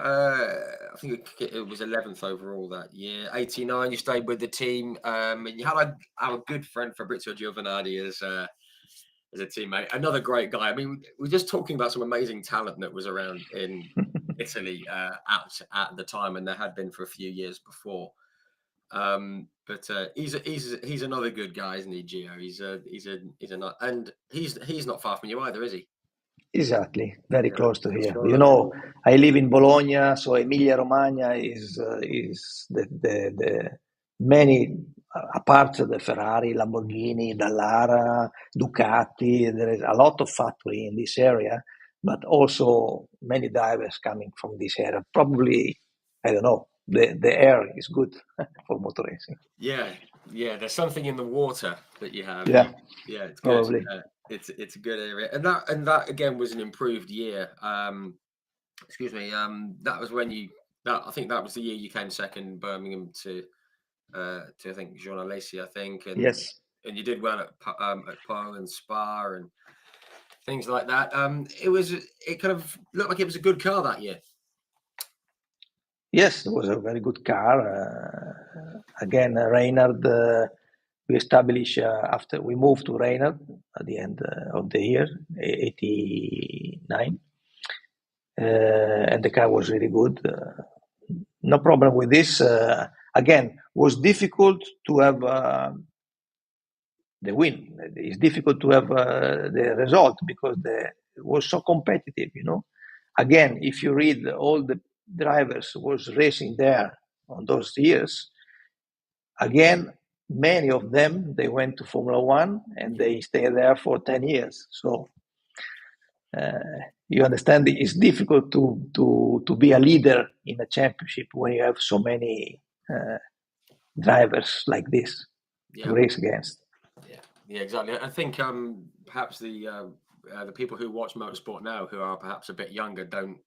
I think it was 11th overall that year. 89, you stayed with the team, and you had our good friend Fabrizio Giovanardi as a teammate. Another great guy. I mean, we're just talking about some amazing talent that was around in Italy at the time, and there had been for a few years before. But he's another good guy, isn't he, Gio? And he's not far from you either, is he? Exactly, very close to here. You know, I live in Bologna, so Emilia Romagna is the many, apart the Ferrari, Lamborghini, Dallara, Ducati. There is a lot of factory in this area, but also many drivers coming from this area. Probably, I don't know. The air is good for motor racing. Yeah. There's something in the water that you have. Yeah, it's good. probably. It's a good area, and that again was an improved year. Excuse me. That was when I think that was the year you came second, Birmingham to I think Jean Alesi, I think, and yes, and you did well at Pau and Spa and things like that. It kind of looked like it was a good car that year. Yes, it was a very good car. Again, Reynard, we established after we moved to Reynard at the end of the year, 89. And the car was really good. No problem with this. Again, was difficult to have the win. It's difficult to have the result because it was so competitive, Again, if you read all the drivers was racing there on those years, again, many of them, they went to Formula One and they stayed there for 10 years. So you understand it's difficult to be a leader in a championship when you have so many drivers like this to race against. Yeah, exactly. I think perhaps the people who watch motorsport now, who are perhaps a bit younger, don't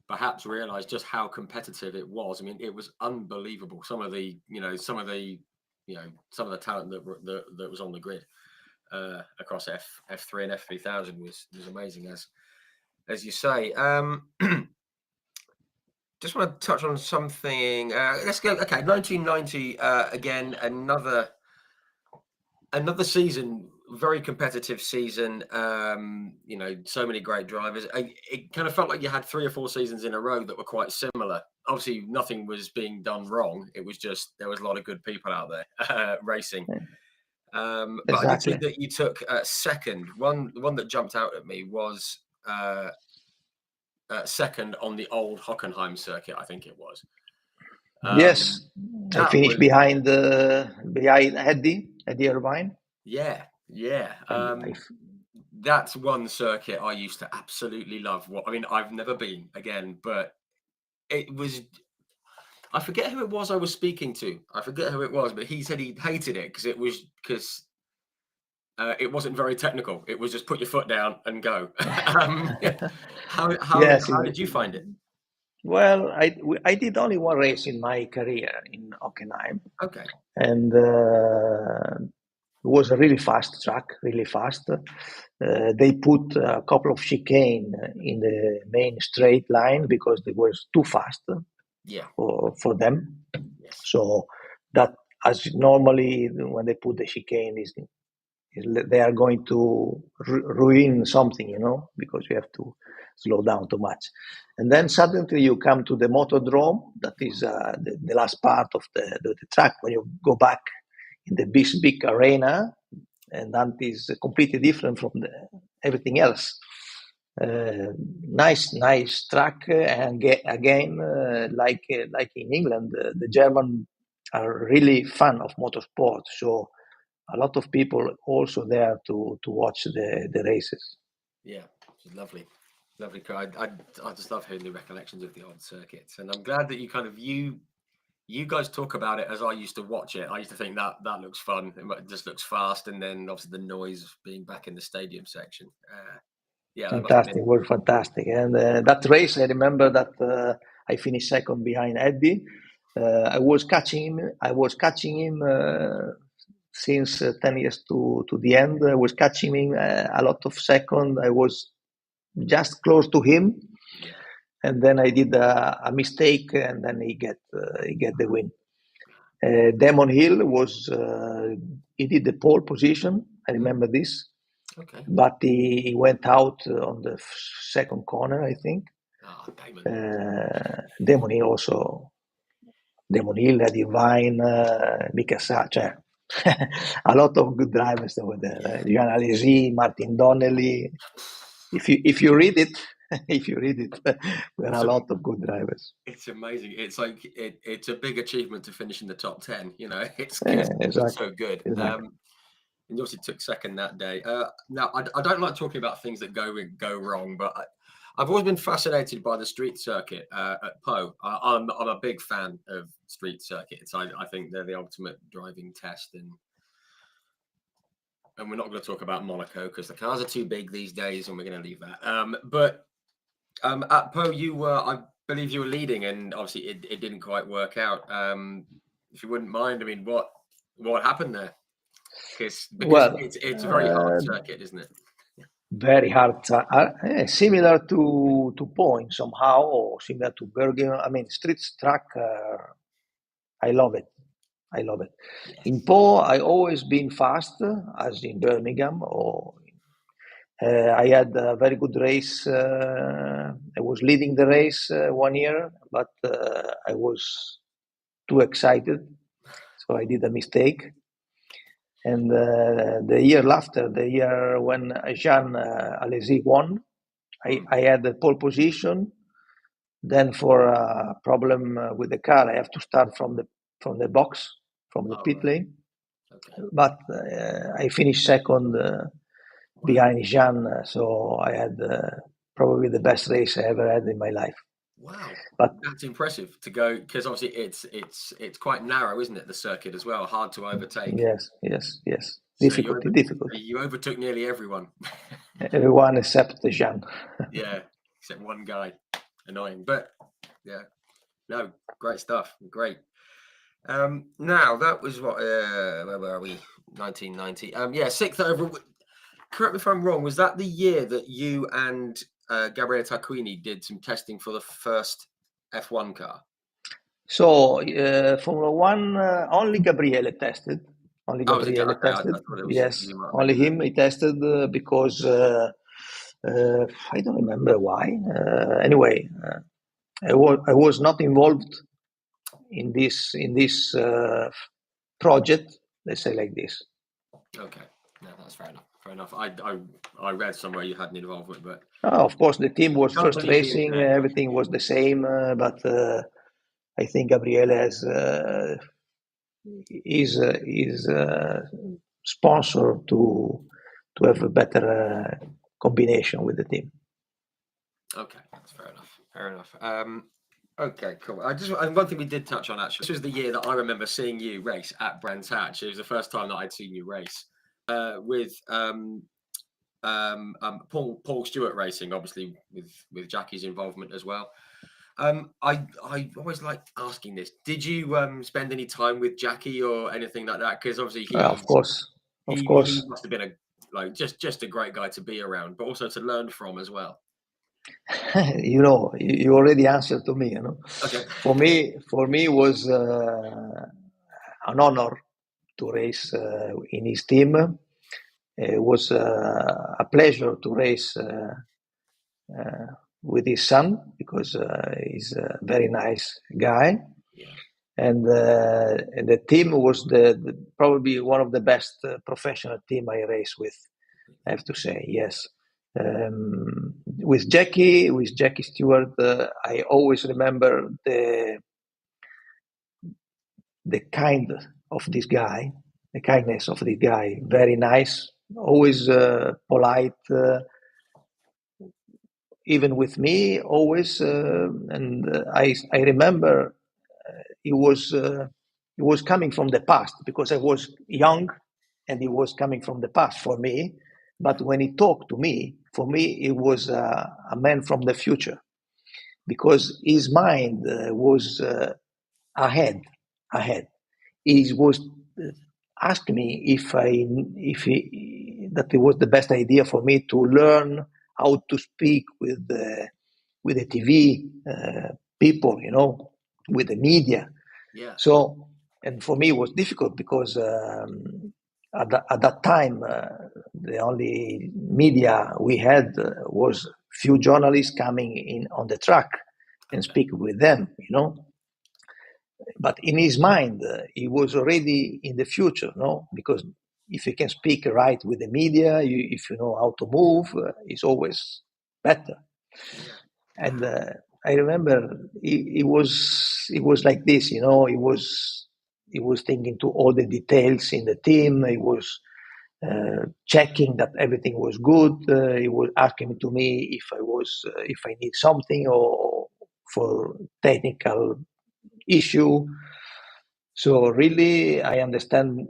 perhaps realize just how competitive it was. I mean, it was unbelievable. Some of the talent that was on the grid across F3 and F3000 was amazing, as you say. Just want to touch on something. Let's go. Okay, 1990 again. Another season, very competitive season. So many great drivers. It kind of felt like you had 3 or 4 seasons in a row that were quite similar. Obviously, nothing was being done wrong. It was just there was a lot of good people out there racing. But exactly. I did see that you took second. The one that jumped out at me was second on the old Hockenheim circuit. I think it was. Yes, I finished behind Eddie Irvine. Yeah. That's one circuit I used to absolutely love. I mean, I've never been again, but it was. I forget who it was I was speaking to. I forget who it was, but he said he hated it because it wasn't very technical. It was just put your foot down and go. How Yes. did you find it? Well, I did only one race in my career in Hockenheim, Okay. and it was a really fast track, really fast. They put a couple of chicane in the main straight line because it was too fast Yeah. for them. Yes. So that, as normally when they put the chicane, is they are going to ruin something, because you have to slow down too much. And then suddenly you come to the motodrome, that is the last part of the track, when you go back in the big arena, and that is completely different from everything else. Nice track, and again, like in England, the German are really fan of motorsport, so a lot of people also there to watch the races. Yeah, it's lovely. I just love hearing the recollections of the old circuits, and I'm glad that you guys talk about it as I used to watch it. I used to think that looks fun. It just looks fast, and then obviously the noise of being back in the stadium section. Yeah, Fantastic, was fantastic. And that race, I remember that I finished second behind Eddie. I was catching him since 10 years to the end. I was catching him a lot of second. I was just close to him, and then I did a mistake, and then he get the win. Damon Hill he did the pole position. I remember this. Okay. But he went out on the second corner, I think. Damon Hill also. Damon Hill, Divine, Mika Sacha. A lot of good drivers that were there. Jean Alesi, Martin Donnelly. If you read it, there are a lot of good drivers. It's amazing. It's like it's a big achievement to finish in the top 10. It's Exactly. so good. Exactly. And you obviously took second that day. Now, I don't like talking about things that go wrong, but I've always been fascinated by the street circuit at Po. I'm a big fan of street circuits. I think they're the ultimate driving test, and we're not going to talk about Monaco because the cars are too big these days, and we're going to leave that. But at Po, I believe you were leading, and obviously it didn't quite work out. If you wouldn't mind, I mean, what happened there? Because it's a very hard circuit, isn't it? Very hard, similar to Point somehow, or similar to Bergen. I mean, street track. I love it. Yes. In Po, I always been fast, as in Birmingham. Or I had a very good race. I was leading the race 1 year, but I was too excited, so I did a mistake. And the year after, the year when Jean Alesi won, I had the pole position. Then for a problem with the car, I have to start from the box, from the pit lane. Okay. But I finished second behind Jean, so I had probably the best race I ever had in my life. Wow, but that's impressive to go, because obviously it's quite narrow, isn't it? The circuit as well, hard to overtake. Yes. So difficult. You overtook nearly everyone. Everyone except Jean. Yeah, except one guy. Annoying, but yeah, no, great stuff. Great. Now that was what? Where were we? 1990. Yeah, sixth over. Correct me if I'm wrong. Was that the year that you and Gabriele Tarquini did some testing for the first F1 car? So Formula One, only Gabriele tested. Only Gabriele tested. Yes, only him. He tested because I don't remember why. Anyway, I was not involved in this project. Let's say like this. Okay, no, that's fair enough. I read somewhere you had an involvement, but of course the team was first racing. Everything was the same, but I think Gabriele is sponsor to have a better combination with the team. Okay, that's fair enough. Okay, cool. And one thing we did touch on actually, this was the year that I remember seeing you race at Brands Hatch. It was the first time that I'd seen you race with Paul Stewart racing, obviously with Jackie's involvement as well. I always like asking this. Did you spend any time with Jackie or anything like that? Because obviously Of course, he must have been just a great guy to be around, but also to learn from as well. You already answered to me. Okay. For me, it was an honor to race in his team. It was a pleasure to race with his son because he's a very nice guy. Yeah. And the team was probably one of the best professional team I raced with, I have to say, yes. With Jackie Stewart, I always remember the kindness of this guy, very nice, always polite, even with me, always. And I remember he was coming from the past because I was young, and he was coming from the past for me. But when he talked to me, for me, he was a man from the future because his mind was ahead. He was asking me that it was the best idea for me to learn how to speak with the TV people, with the media. Yeah. So, and for me, it was difficult because at that time, the only media we had was few journalists coming in on the track and speak with them, But in his mind, he was already in the future, Because if you can speak right with the media, if you know how to move, it's always better. Yeah. And I remember he was like this, He was thinking to all the details in the team. He was checking that everything was good. He was asking to me if I need something or for technical issue. So really, I understand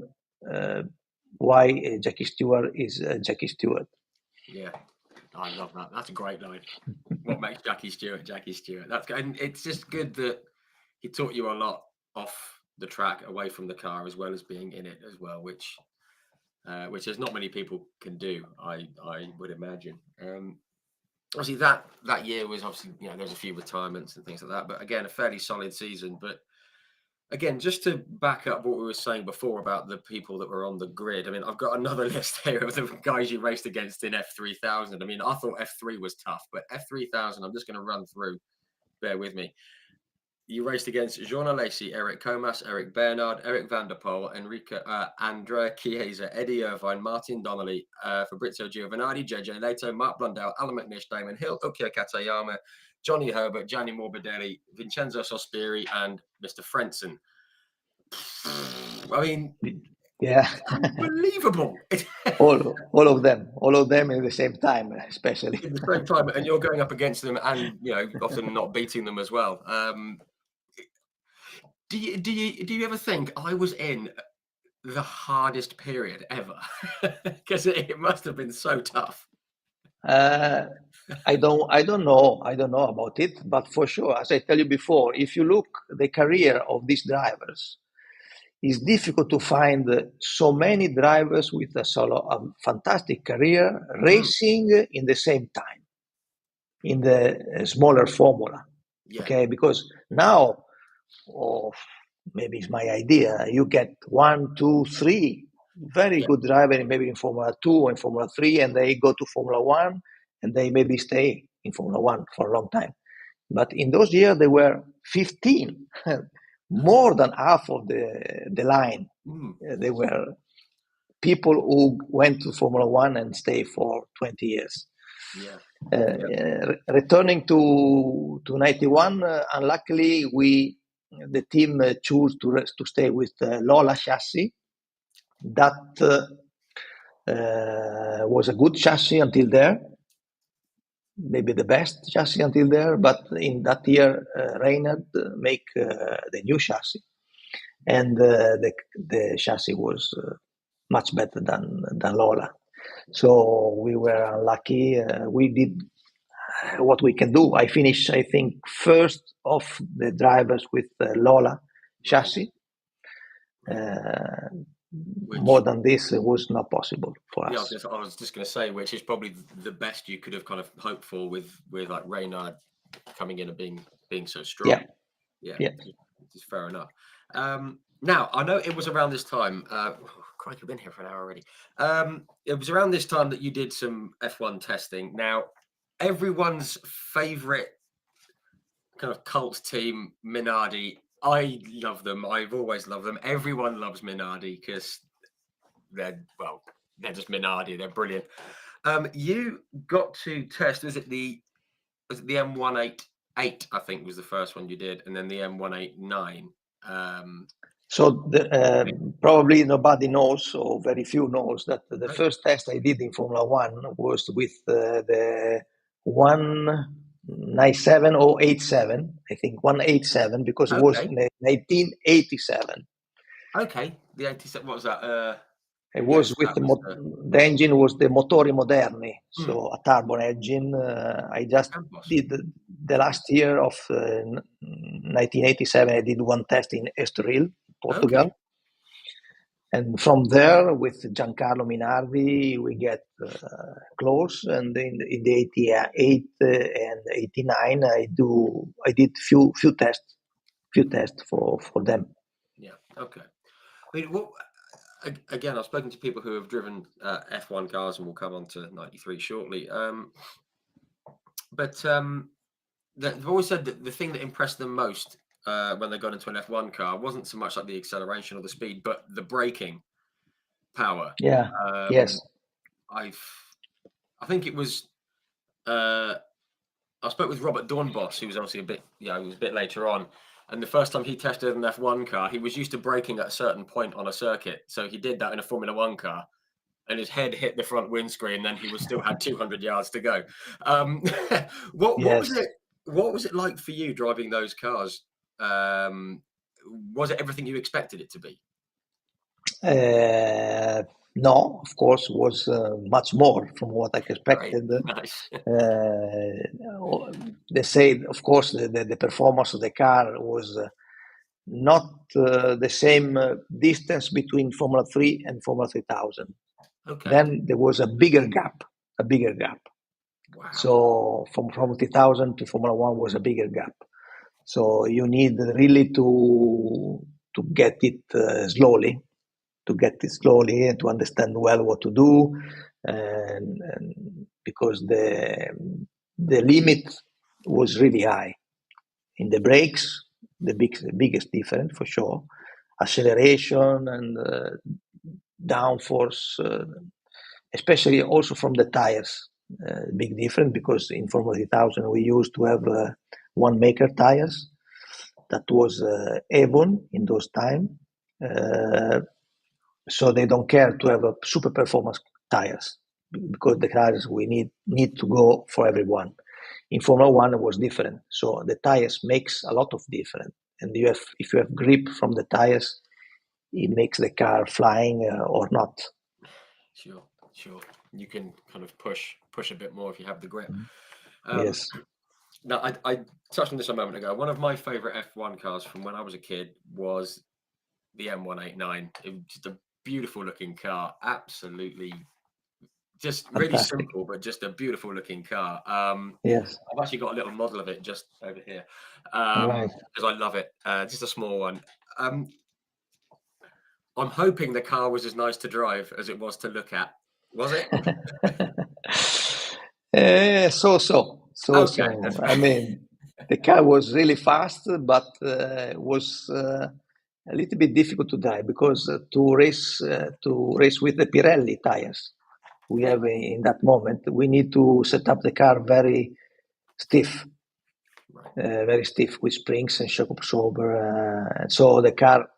why Jackie Stewart is Jackie Stewart. Yeah. I love that. That's a great line. What makes Jackie Stewart Jackie Stewart? That's good. And it's just good that he taught you a lot off the track, away from the car, as well as being in it as well, which there's not many people can do. I would imagine. Obviously, that year was obviously there's a few retirements and things like that, but again, a fairly solid season. But again, just to back up what we were saying before about the people that were on the grid, I mean, I've got another list here of the guys you raced against in F3000. I mean, I thought F3 was tough, but F3000, I'm just going to run through. Bear with me. You raced against Jean Alesi, Eric Comas, Eric Bernard, Eric van der Poel, Andrea Chiesa, Eddie Irvine, Martin Donnelly, Fabrizio Giovanardi, JJ Leto, Mark Blundell, Alan McNish, Damon Hill, Ukya Katayama, Johnny Herbert, Gianni Morbidelli, Vincenzo Sospiri, and Mr. Frentzen. I mean, yeah, unbelievable. all of them at the same time, especially at the same time, and you're going up against them, and often not beating them as well. Do you ever think I was in the hardest period ever? Because it must have been so tough. I don't know about it, but for sure, as I tell you before, if you look the career of these drivers, it's difficult to find so many drivers with a fantastic career racing in the same time in the smaller formula. Yeah. Okay, because now, maybe it's my idea, you get 1, 2, 3 very good drivers, maybe in Formula 2 or in Formula 3, and they go to Formula 1 and they maybe stay in Formula 1 for a long time. But in those years, there were 15, more than half of the line. There were people who went to Formula 1 and stayed for 20 years. Yeah. Returning to 91, unluckily, the team chose to stay with Lola chassis. That was a good chassis until there. maybe the best chassis until there. But in that year, Reynard make the new chassis, and the chassis was much better than Lola. So we were unlucky. We did what we can do. I finished, I think, first of the drivers with Lola chassis. More than this, it was not possible for us. Yeah, I was just going to say, which is probably the best you could have kind of hoped for with like Reynard coming in and being so strong. Yeah, it's fair enough. Now I know it was around this time. Crikey, I've been here for an hour already. It was around this time that you did some F1 testing. Now, everyone's favorite kind of cult team, Minardi. I love them. I've always loved them. Everyone loves Minardi because they're just Minardi. They're brilliant. You got to test. Was it the M188? I think was the first one you did, and then the M189. So probably nobody knows, or very few knows, that the first test I did in Formula One was with the 197 or 87. I think 187 because it was in 1987. Okay, the 87. What was that? It was with the engine was the Motori Moderni, so a turbo engine. I just did the last year of 1987. I did one test in Estoril, Portugal, and from there with Giancarlo Minardi we get close. And in the 88 and 89, I did few tests for them. Yeah. Okay. I mean, again, I've spoken to people who have driven F1 cars, and we'll come on to 93 shortly. But they've always said that the thing that impressed them most when they got into an F1 car wasn't so much like the acceleration or the speed, but the braking power. Yeah. Yes. I think it was. I spoke with Robert Dornbos, who was obviously he was a bit later on. And the first time he tested an F1 car, he was used to braking at a certain point on a circuit. So he did that in a Formula One car, and his head hit the front windscreen. And then he still had 200 yards to go. What was it? What was it like for you driving those cars? Was it everything you expected it to be? No, of course, it was much more from what I expected. Nice. They say, of course, the performance of the car was not the same distance between Formula 3 and Formula 3000. Okay. Then there was a bigger gap. Wow. So from Formula 3000 to Formula 1 was a bigger gap. So you need really to get it slowly. And to understand well what to do, and because the limit was really high in the brakes, the biggest difference for sure, acceleration and downforce, especially also from the tires, big difference because in Formula 3000 we used to have one maker tires that was Avon in those times. So they don't care to have a super performance tires because the tires we need to go for everyone. In Formula One it was different. So the tires makes a lot of difference. And if you have grip from the tires, it makes the car flying or not. Sure. You can kind of push a bit more if you have the grip. Yes. Now, I touched on this a moment ago. One of my favorite F1 cars from when I was a kid was the M189. It was just a beautiful looking car, absolutely just really Fantastic. simple, but just a beautiful looking car. Yes. I've actually got a little model of it just over here Right. because I love it. Just a small one. I'm hoping the car was as nice to drive as it was to look at. Was it? So. I mean, the car was really fast, but was a little bit difficult to drive because to race with the Pirelli tires we have in that moment, we need to set up the car very stiff, with springs and shock absorber. So the car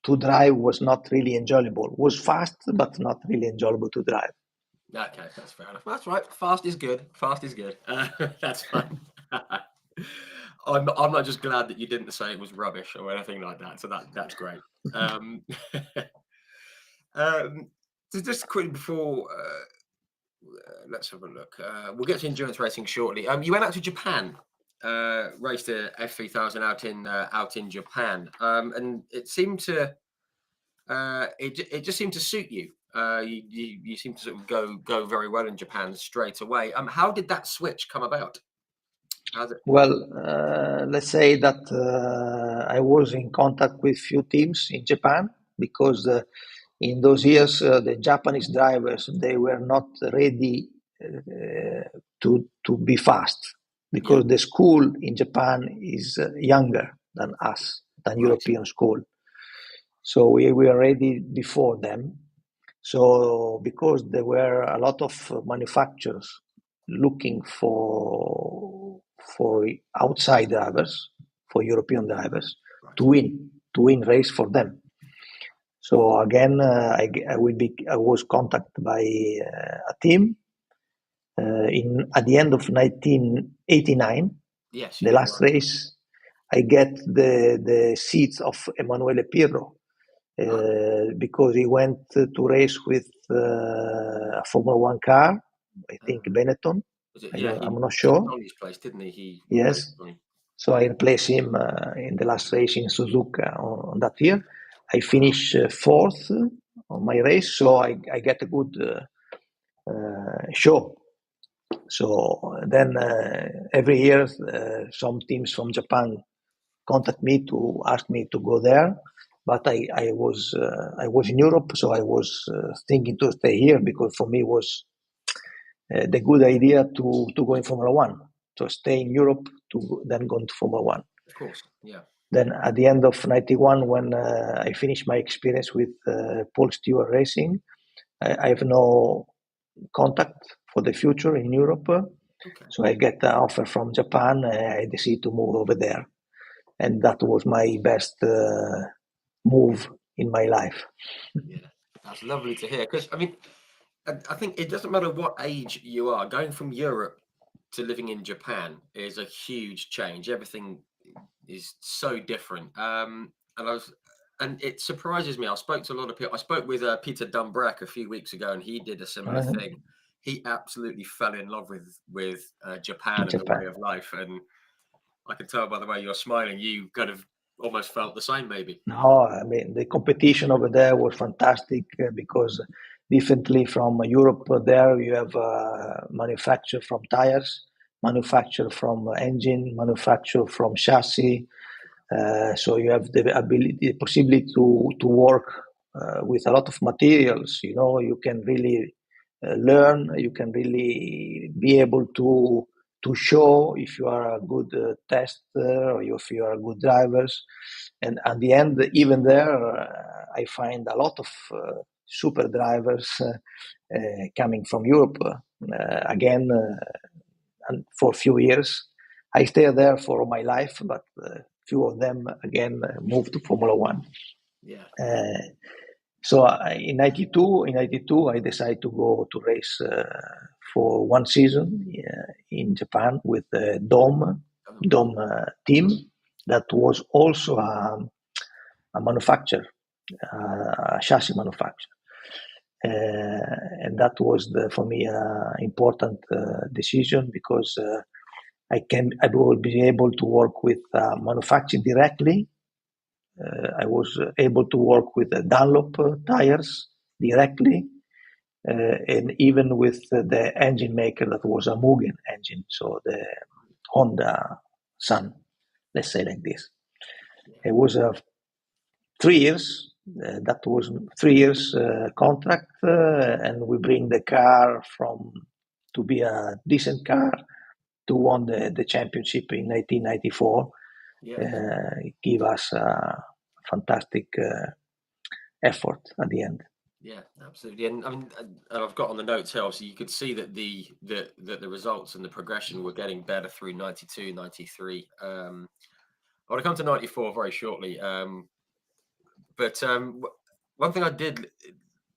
to drive was not really enjoyable. It was fast, but not really enjoyable to drive. Okay, that's fair enough. That's right. Fast is good. Fast is good. That's fine. I'm not just glad that you didn't say it was rubbish or anything like that. So that's great. Um, so just quickly before let's have a look. We'll get to endurance racing shortly. You went out to Japan, raced a F3000 out in Japan, and it seemed to it just seemed to suit you. You seem to sort of go very well in Japan straight away. How did that switch come about? How's it? Well, let's say that I was in contact with few teams in Japan because in those years the Japanese drivers they were not ready to be fast Yeah, because the school in Japan is younger than us, than right. European school. So we were ready before them. So because there were a lot of manufacturers looking for outside drivers, for European drivers Right. to win race for them. So again, I was contacted by a team in at the end of 1989, Yes, the yeah, last right. race. I get the seats of Emanuele Pirro Ah, because he went to race with a Formula One car, I think ah. Benetton. Was it? I Yeah, don't, he I'm not took sure. Tony's place, didn't he? He replaced Yes. Tony. So I replaced him in the last race in Suzuka on that year. I Wow. finished fourth on my race, so I get a good show. So then every year, some teams from Japan contact me to ask me to go there. But I was in Europe, so I was thinking to stay here because for me was the good idea to go in Formula One. To stay in Europe to then go into Formula One. Of course. Yeah. Then at the end of '91, when I finished my experience with Paul Stewart Racing, I have no contact for the future in Europe. Okay. So I get an offer from Japan. I decided to move over there, and that was my best move in my life. Yeah, that's lovely to hear. Because I mean, I think it doesn't matter what age you are. Going from Europe to living in Japan is a huge change. Everything is so different. And it surprises me. I spoke to a lot of people. I spoke with Peter Dumbreck a few weeks ago, and he did a similar Uh, thing. He absolutely fell in love with Japan and the way Japan. of life. And I can tell by the way you're smiling, you kind of almost felt the same, maybe. No, I mean the competition over there was fantastic because differently from Europe, there you have manufacture from tires, manufacture from engine, manufacture from chassis. So you have the ability, the possibility to work with a lot of materials. You know, you can really learn. You can really be able to show if you are a good tester or if you are good drivers. And at the end, even there, I find a lot of super drivers coming from Europe. Again, and for a few years, I stayed there for my life, but few of them again moved to Formula One. Yeah. So in '92, I decided to go to race for one season in Japan with the Dome team that was also a manufacturer, a chassis manufacturer. And that was for me important decision because I will be able to work with manufacturing directly. I was able to work with the Dunlop tires directly, and even with the engine maker that was a Mugen engine, so the Honda Sun, let's say like this. Yeah. It was 3 years. That was 3 years contract, and we bring the car from to be a decent car to won the championship in 1994. Yeah. Give us a fantastic effort at the end. Yeah, absolutely. And I mean, and I've got on the notes here, obviously, you could see that the results and the progression were getting better through 92, 93. I want to come to 94 very shortly. But one thing I did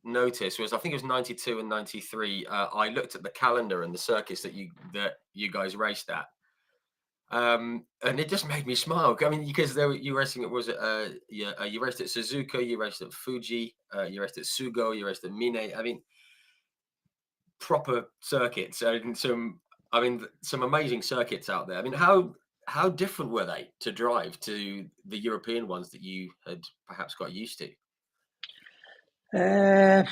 noticed was, I think it was 92 and 93. I looked at the calendar and the circuits that you guys raced at. And it just made me smile. I mean, because you racing, you raced at Suzuka, you raced at Fuji, you raced at Sugo, you raced at Mine. I mean, proper circuits. And some amazing circuits out there. I mean, how different were they to drive to the European ones that you had perhaps got used to? The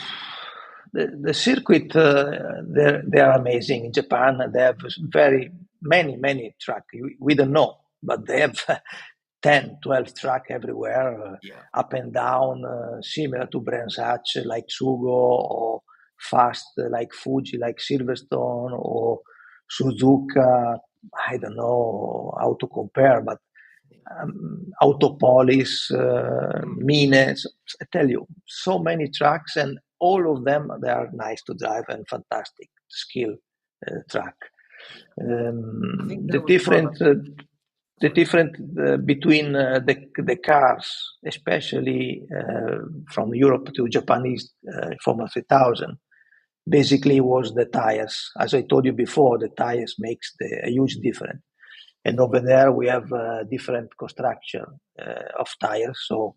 circuit, they are amazing. In Japan, they have very many tracks. We don't know, but they have 10, 12 tracks everywhere, up and down, similar to Brands Hatch, like Sugo, or fast, like Fuji, like Silverstone, or Suzuka. I don't know how to compare, but Autopolis, Mines. I tell you, so many tracks, and all of them, they are nice to drive and fantastic skill track. The different between the cars, especially from Europe to Japanese Formula 3000, basically was the tires. As I told you before, the tires makes a huge difference. And over there we have different construction of tires. So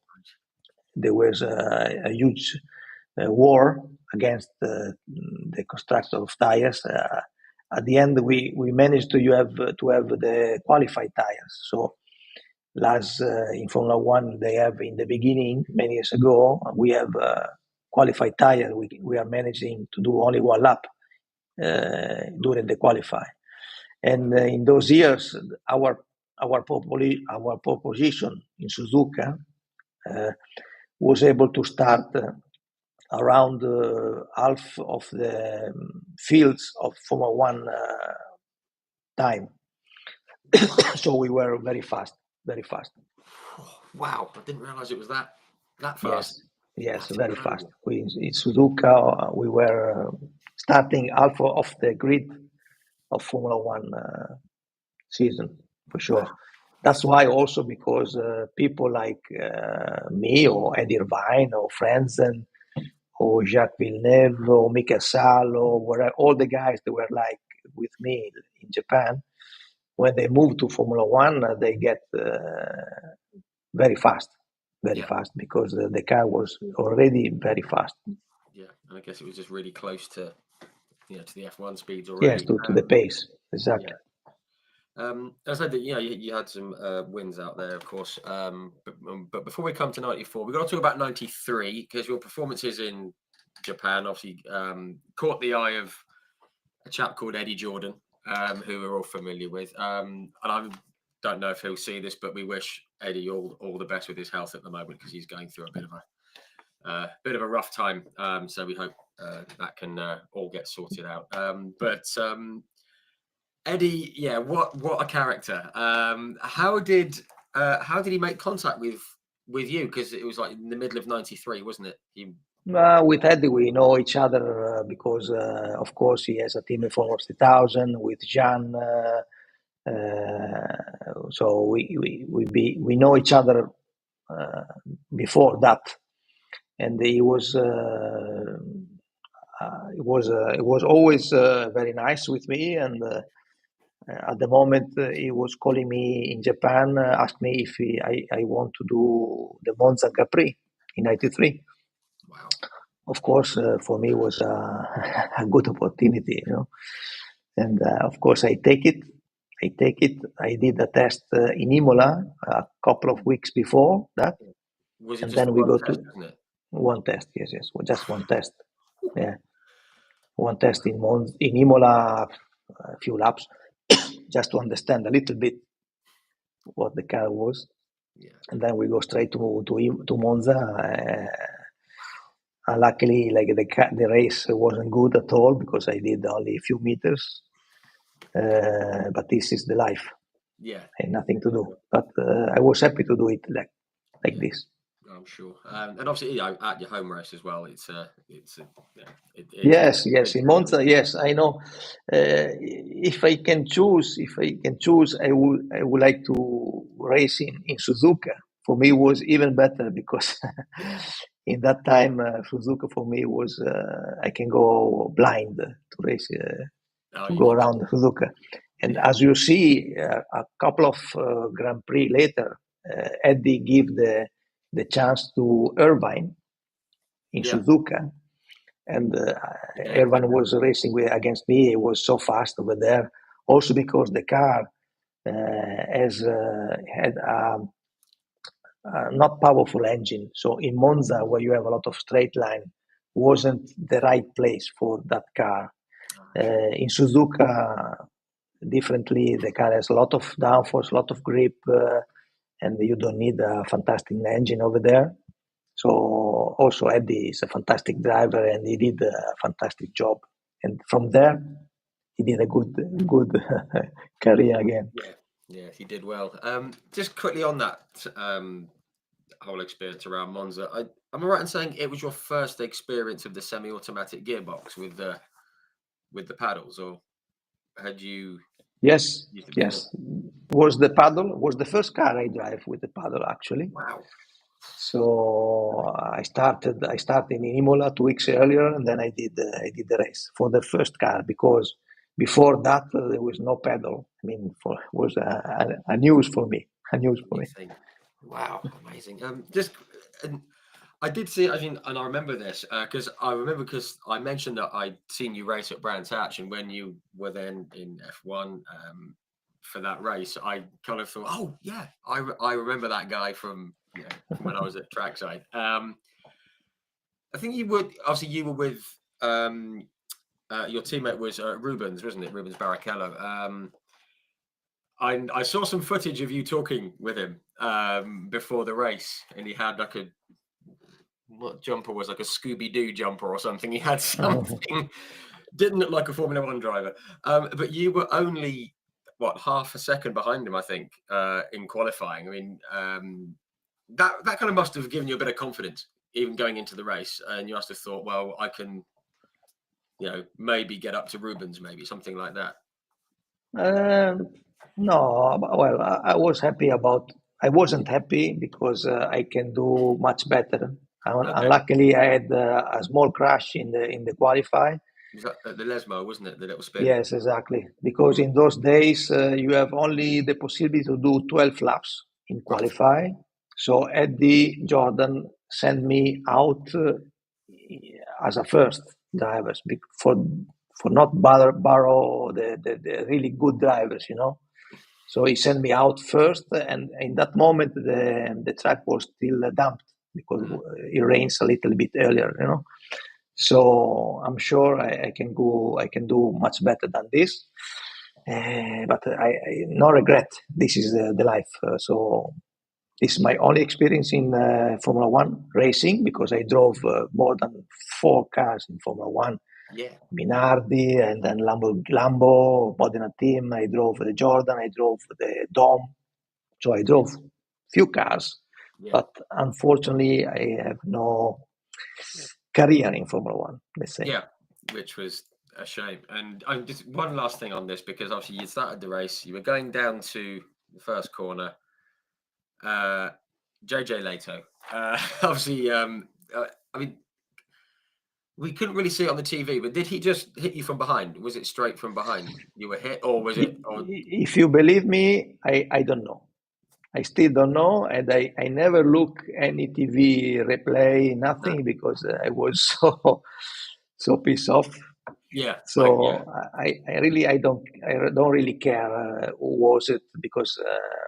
there was a huge war against the construction of tires. At the end, we managed to have the qualified tires. So last in Formula One, they have in the beginning, many years ago, we have qualified tires. We are managing to do only one lap during the qualify. And in those years, our pole position in Suzuka was able to start around half of the fields of Formula One time. So we were very fast. Oh, wow, I didn't realize it was that fast. Yes, that's very incredible. Fast. In Suzuka, we were starting half of the grid of Formula One season, for sure. Wow. That's why also, because people like me or Eddie Irvine or Frenzen or Jacques Villeneuve or Mika Salo, all the guys that were like with me in Japan, when they move to Formula One, they get very fast, because the car was already very fast. Yeah, and I guess it was just really close to the F1 speeds already. Yes, to the pace, exactly. Yeah. I said that you had some wins out there, of course. But before we come to 94, we've got to talk about 93, because your performances in Japan obviously caught the eye of a chap called Eddie Jordan, who we're all familiar with. And I don't know if he'll see this, but we wish Eddie all the best with his health at the moment, because he's going through a bit of a rough time. So we hope that can all get sorted out. But Eddie, what a character. How did he make contact with you? Because it was like in the middle of 93, wasn't it? With Eddie, we know each other because, of course, he has a team in Formula 3000 with Jean. So we know each other before that, and he was always very nice with me. And at the moment, he was calling me in Japan, asked me if I want to do the Monza Grand Prix in '93. Wow. Of course, for me, it was a good opportunity, And of course, I take it. I did a test in Imola a couple of weeks before that. Was it and just then we go test, to isn't it? One test. Yes, just one test. Yeah, one test in Imola, a few laps, just to understand a little bit what the car was. Yeah. And then we go straight to Monza. Luckily, like the race wasn't good at all, because I did only a few meters. But this is the life. Yeah. And nothing to do. But I was happy to do it like this. I'm sure. And obviously, at your home race as well, yes. In Monza, yes, I know. If I can choose, I would like to race in Suzuka. For me, it was even better, because in that time, Suzuka for me was I can go blind to race Oh, to you go can. around Suzuka. And Yeah. as you see, a couple of Grand Prix later, Eddie gave the chance to Irvine in Yeah. Suzuka, and Yeah. Irvine was racing against me. He was so fast over there. Also because the car has had not powerful engine. So in Monza, where you have a lot of straight line, wasn't the right place for that car. In Suzuka, differently, the car has a lot of downforce, a lot of grip, and you don't need a fantastic engine over there. So also Eddie is a fantastic driver, and he did a fantastic job. And from there, he did a good career again. Yeah. Yeah. He did well. Just quickly on that whole experience around Monza. Am I right in saying it was your first experience of the semi-automatic gearbox with the paddles, or had you Yes, used it before? yes. Was the paddle was the first car I drive with the paddle actually. Wow. So I started in Imola 2 weeks earlier, and then I did the race for the first car because before that there was no pedal. I mean, was a news for me. A news for You me. think? Wow, amazing. Just and I did see. I think, and I remember this because I mentioned that I'd seen you race at Brands Hatch, and when you were then in F1 for that race, I kind of thought, oh yeah, I remember that guy from from when I was at trackside. I think you were with your teammate was Rubens, wasn't it? Rubens Barrichello. I saw some footage of you talking with him before the race, and he had like a what jumper was like a Scooby Doo jumper or something. He had something didn't look like a Formula One driver, but you were only what half a second behind him, I think, in qualifying. I mean, that kind of must have given you a bit of confidence, even going into the race, and you must have thought, well, I can, maybe get up to Rubens, maybe something like that. Um, no, well, I was happy about. I wasn't happy because I can do much better. Okay, Unluckily, I had a small crash in the qualify. was that at the Lesmo, wasn't it? The little spin. Yes, exactly. Because in those days, you have only the possibility to do 12 laps in Right. qualify. So Eddie Jordan sent me out as a first drivers for not borrow the really good drivers, you know. So he sent me out first, and in that moment the track was still damped because Mm. it rains a little bit earlier, you know. So I'm sure I can go. I can do much better than this, but I no regret. This is the life. So this is my only experience in Formula One racing because I drove more than 4 cars in Formula One. Yeah. Minardi and then Lambo, Modena team. I drove the Jordan. I drove the Dome. So I Yeah. drove few cars, Yeah. but unfortunately I have no career in Formula One. Let's say. Yeah. Which was a shame. And I'm just one last thing on this because obviously you started the race, you were going down to the first corner. JJ Leto. Obviously, I mean, we couldn't really see it on the TV, but did he just hit you from behind? Was it straight from behind you were hit, or was it? Or If you believe me, I don't know. I still don't know, and I never look any TV replay, no? nothing, because I was so pissed off. Yeah, yeah, So I don't really care who was it because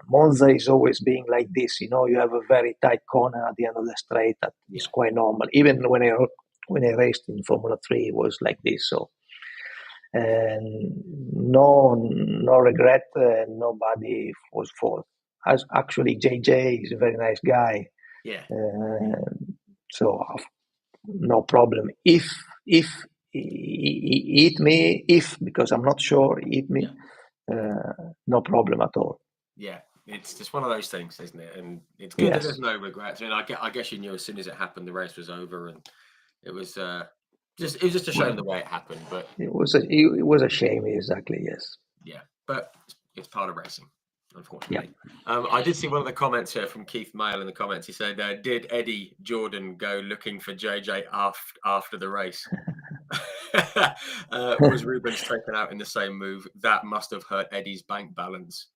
Monza is always being like this. You know, you have a very tight corner at the end of the straight. That is yeah, quite normal. Even when I raced in Formula 3, it was like this. So and no regret, nobody was fault. As actually JJ is a very nice guy, yeah, uh, so no problem. If he hit me, if because I'm not sure he hit yeah, me, no problem at all. yeah. It's just one of those things, isn't it? And it's good that Yes, there's no regrets. I mean, I guess you knew as soon as it happened, the race was over, and it was just a shame well, the way it happened. But it was a shame. Exactly. Yes. yeah, but it's part of racing. unfortunately. I did see one of the comments here from Keith Mail in the comments. He said, did Eddie Jordan go looking for JJ after the race? Was Rubens taken out in the same move? That must have hurt Eddie's bank balance.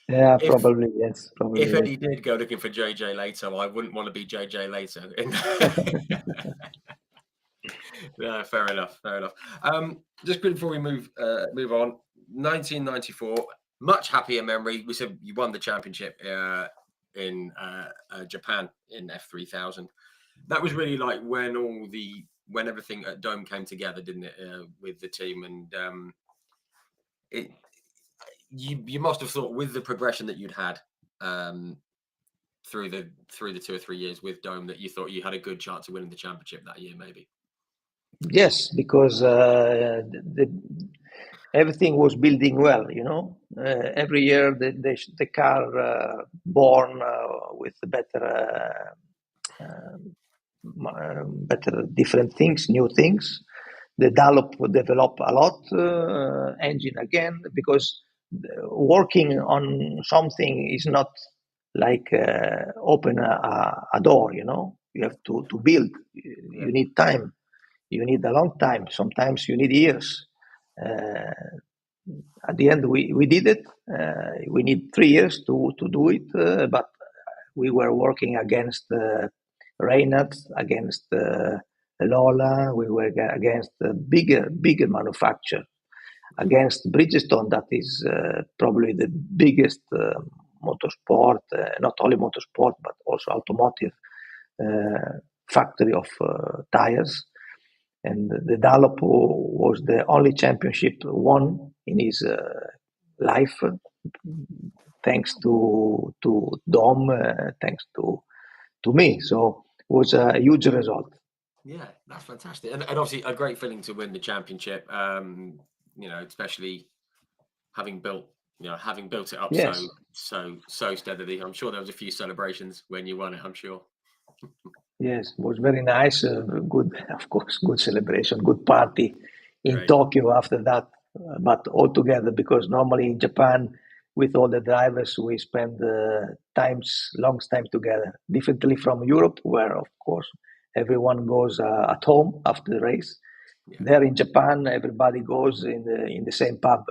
Yeah, probably yes. If Eddie did go looking for JJ later, I wouldn't want to be JJ later. Yeah, fair enough. Just before we move on, 1994, much happier memory. We said you won the championship in Japan in F3000. That was really like when everything at Dome came together, didn't it? With the team, and you must have thought with the progression that you'd had through the 2 or 3 years with Dome that you thought you had a good chance of winning the championship that year, maybe. Yes, because everything was building well. Every year the car born with better different things, new things. The Dunlop developed a lot, engine again, because working on something is not like open a door, you have to build. You need time. You need a long time. Sometimes you need years. At the end, we did it. We need 3 years to do it, but we were working against Reynolds, against Lola. We were against bigger manufacturer, against Bridgestone, that is probably the biggest motorsport, not only motorsport, but also automotive factory of tires. And the Dunlop was the only championship won in his life, thanks to Dom, thanks to me. So it was a huge result. Yeah, that's fantastic, and obviously a great feeling to win the championship. Especially having built it up Yes. so steadily. I'm sure there was a few celebrations when you won it. I'm sure. Yes, it was very nice. Good, of course, good celebration, good party in Great. Tokyo after that. But all together, because normally in Japan, with all the drivers, we spend long time together. Differently from Europe, where of course everyone goes at home after the race. Yeah. There in Japan, everybody goes in the same pub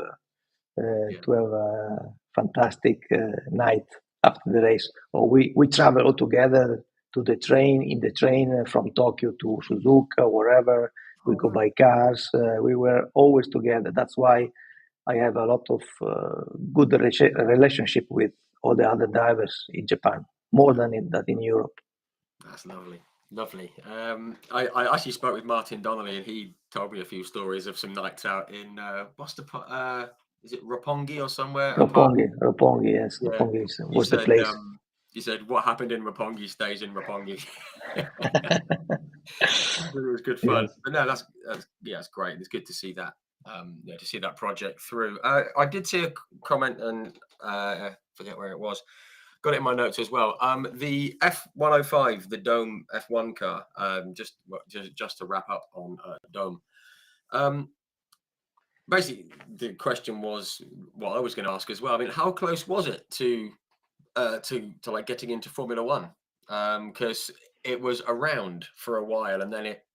to have a fantastic night after the race. Or we travel all together to the train from Tokyo to Suzuka, wherever. We go by cars. We were always together. That's why I have a lot of good relationship with all the other drivers in Japan, more than in Europe. That's lovely. I actually spoke with Martin Donnelly, and he told me a few stories of some nights out in is it Roppongi or somewhere? Roppongi, yes. Yeah. Roppongi was the place. You said what happened in Roppongi stays in Roppongi. It was good fun. Yes. But no, that's it's great. It's good to see that. To see that project through. I did see a comment, and I forget where it was. Got it in my notes as well. The F105, the Dome F1 car. Just to wrap up on Dome. Basically, the question was what I was going to ask as well. I mean, how close was it to like getting into Formula One? Because it was around for a while, and then it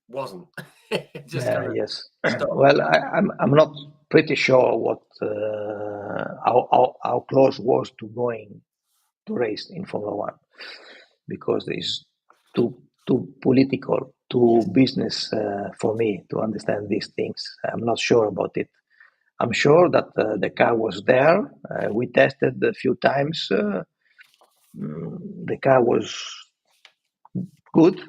wasn't. It just yes. Well, I'm not pretty sure what how close was to going to race in Formula One, because it's too political, too business for me to understand these things. I'm not sure about it. I'm sure that the car was there. We tested a few times. The car was good.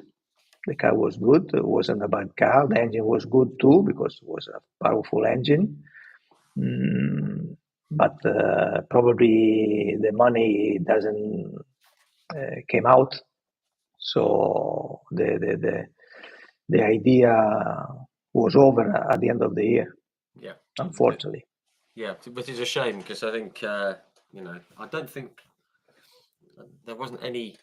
It wasn't a bad car. The engine was good too, because it was a powerful engine. But probably the money doesn't came out. So the idea was over at the end of the year. Yeah, unfortunately. Yeah, which is a shame, because I think I don't think there wasn't any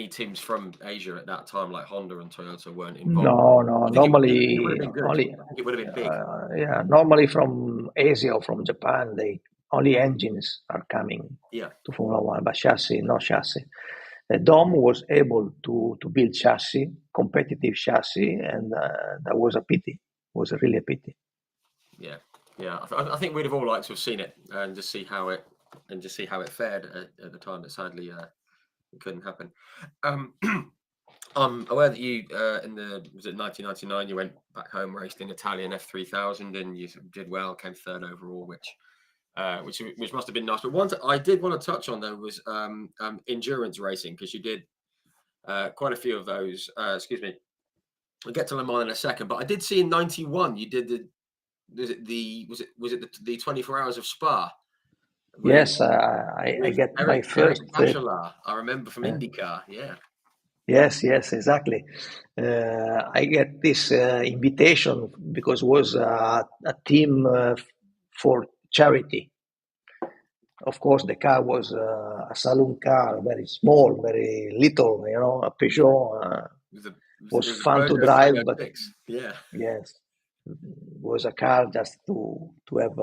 teams from Asia at that time, like Honda and Toyota, weren't involved. No. Normally, it would have been good. I think it would have been big. Normally from Asia or from Japan, they only engines are coming Yeah. to Formula One, but chassis, no chassis. Dom was able to build chassis, competitive chassis, and that was a pity. It was really a pity. Yeah, yeah. I think we'd have all liked to have seen it and just see how it fared at the time. But sadly, it couldn't happen. I'm aware that you was it 1999? You went back home, raced in Italian F3000, and you did well, came third overall, which must have been nice. But one I did want to touch on though was endurance racing, because you did quite a few of those. Excuse me. We'll get to Le Mans in a second, but I did see in '91 you did was it the 24 hours of Spa? Yes, I get my Eric first. Apicella, I remember from IndyCar. Yeah. Yes, exactly. I get this invitation because it was a team for charity. Of course, the car was a saloon car, very small, very little, a Peugeot. It Was was a fun to Peugeot drive, but 306. Yeah. yes, was a car just to have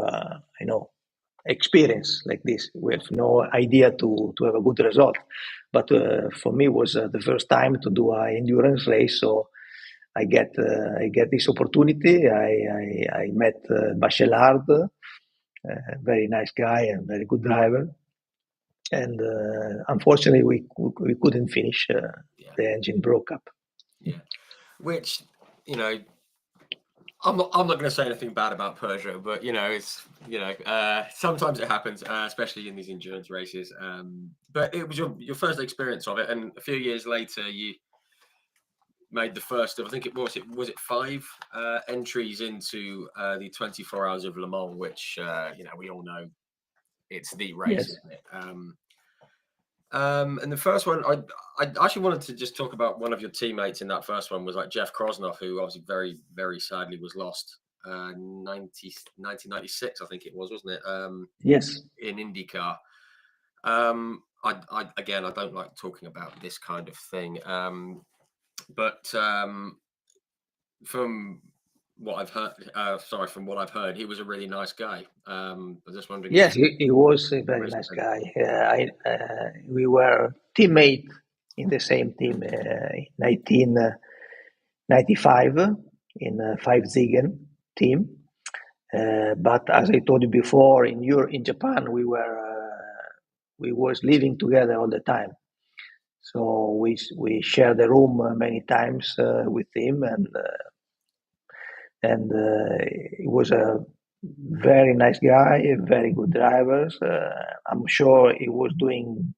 experience like this. We have no idea to have a good result, but for me was the first time to do an endurance race. So I get this opportunity. I met Bachelard, a very nice guy and very good driver. And unfortunately, we couldn't finish. Yeah. The engine broke up. Yeah. Which, I'm not going to say anything bad about Peugeot, but it's sometimes it happens, especially in these endurance races. But it was your first experience of it, and a few years later, you made the first of, I think it was 5 entries into the 24 Hours of Le Mans, which we all know it's the race, Yes. isn't it? And the first one, I actually wanted to just talk about one of your teammates in that first one was like Jeff Krosnoff, who obviously very, very sadly was lost 1996, I think it was, wasn't it? Yes. In IndyCar. Again, I don't like talking about this kind of thing, but from what I've heard, he was a really nice guy. I was just wondering. Yes, he was a very nice guy. We were teammates in the same team in 1995 in 5 Ziegen team. But as I told you before, in Japan we was living together all the time. So we shared the room many times with him, and he was a very nice guy, very good drivers. I'm sure he was doing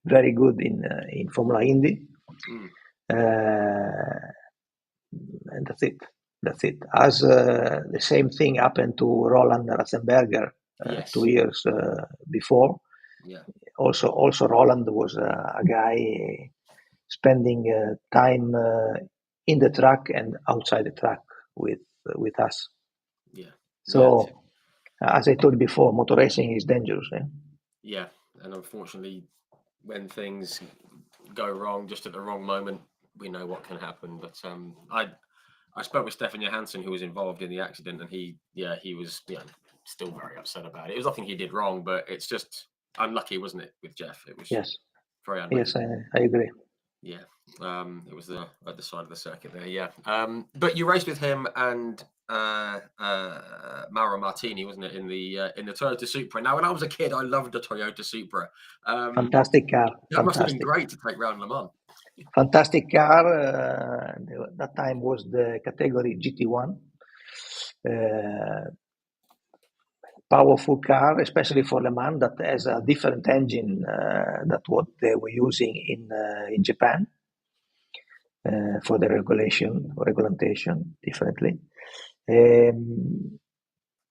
very good in Formula Indy. And that's it. As the same thing happened to Roland Ratzenberger Yes. 2 years before. Yeah. Also Roland was a guy spending time in the track and outside the track with us. Yeah. So, as I told you before, motor racing is dangerous. Yeah, and unfortunately, when things go wrong just at the wrong moment, we know what can happen. But I spoke with Stefan Johansson, who was involved in the accident, and he was still very upset about it. It was nothing he did wrong, but it's just unlucky, wasn't it, with Jeff? It was very unlucky. Yes, I agree. Yeah, it was at the side of the circuit there. Yeah, but you raced with him and Mauro Martini, wasn't it, in the Toyota Supra? Now, when I was a kid, I loved the Toyota Supra. Fantastic car. That must have been great to take round Le Mans. Fantastic car. That time was the category GT1. Powerful car, especially for Le Mans, that has a different engine than what they were using in Japan for the regulation differently.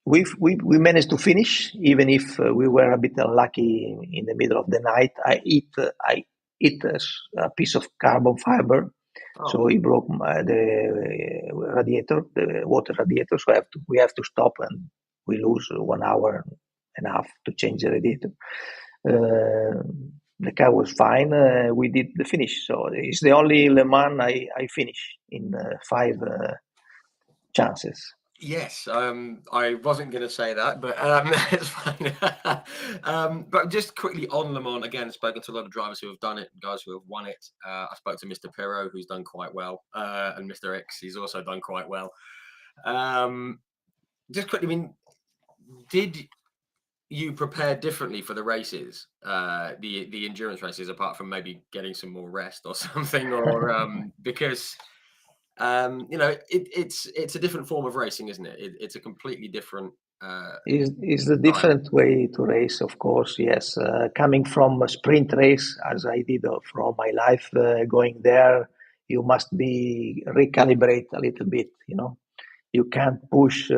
We managed to finish, even if we were a bit unlucky in the middle of the night. I hit a piece of carbon fiber, so it broke the radiator, the water radiator. So we have to stop, and we lose 1 hour and a half to change the radiator. The car was fine. We did the finish, so it's the only Le Mans I finished in 5 chances. Yes, I wasn't going to say that, but it's fine. But just quickly on Le Mans, again, spoken to a lot of drivers who have done it, guys who have won it. I spoke to Mr. Pirro, who's done quite well, and Mr. X, he's also done quite well. Just quickly, I mean, did you prepare differently for the races, the endurance races, apart from maybe getting some more rest or something, or because it's a different form of racing, isn't it? It's a completely different Is a style. different way to race, of course. Yes, coming from a sprint race, as I did for all my life, going there, you must be recalibrate a little bit. You can't push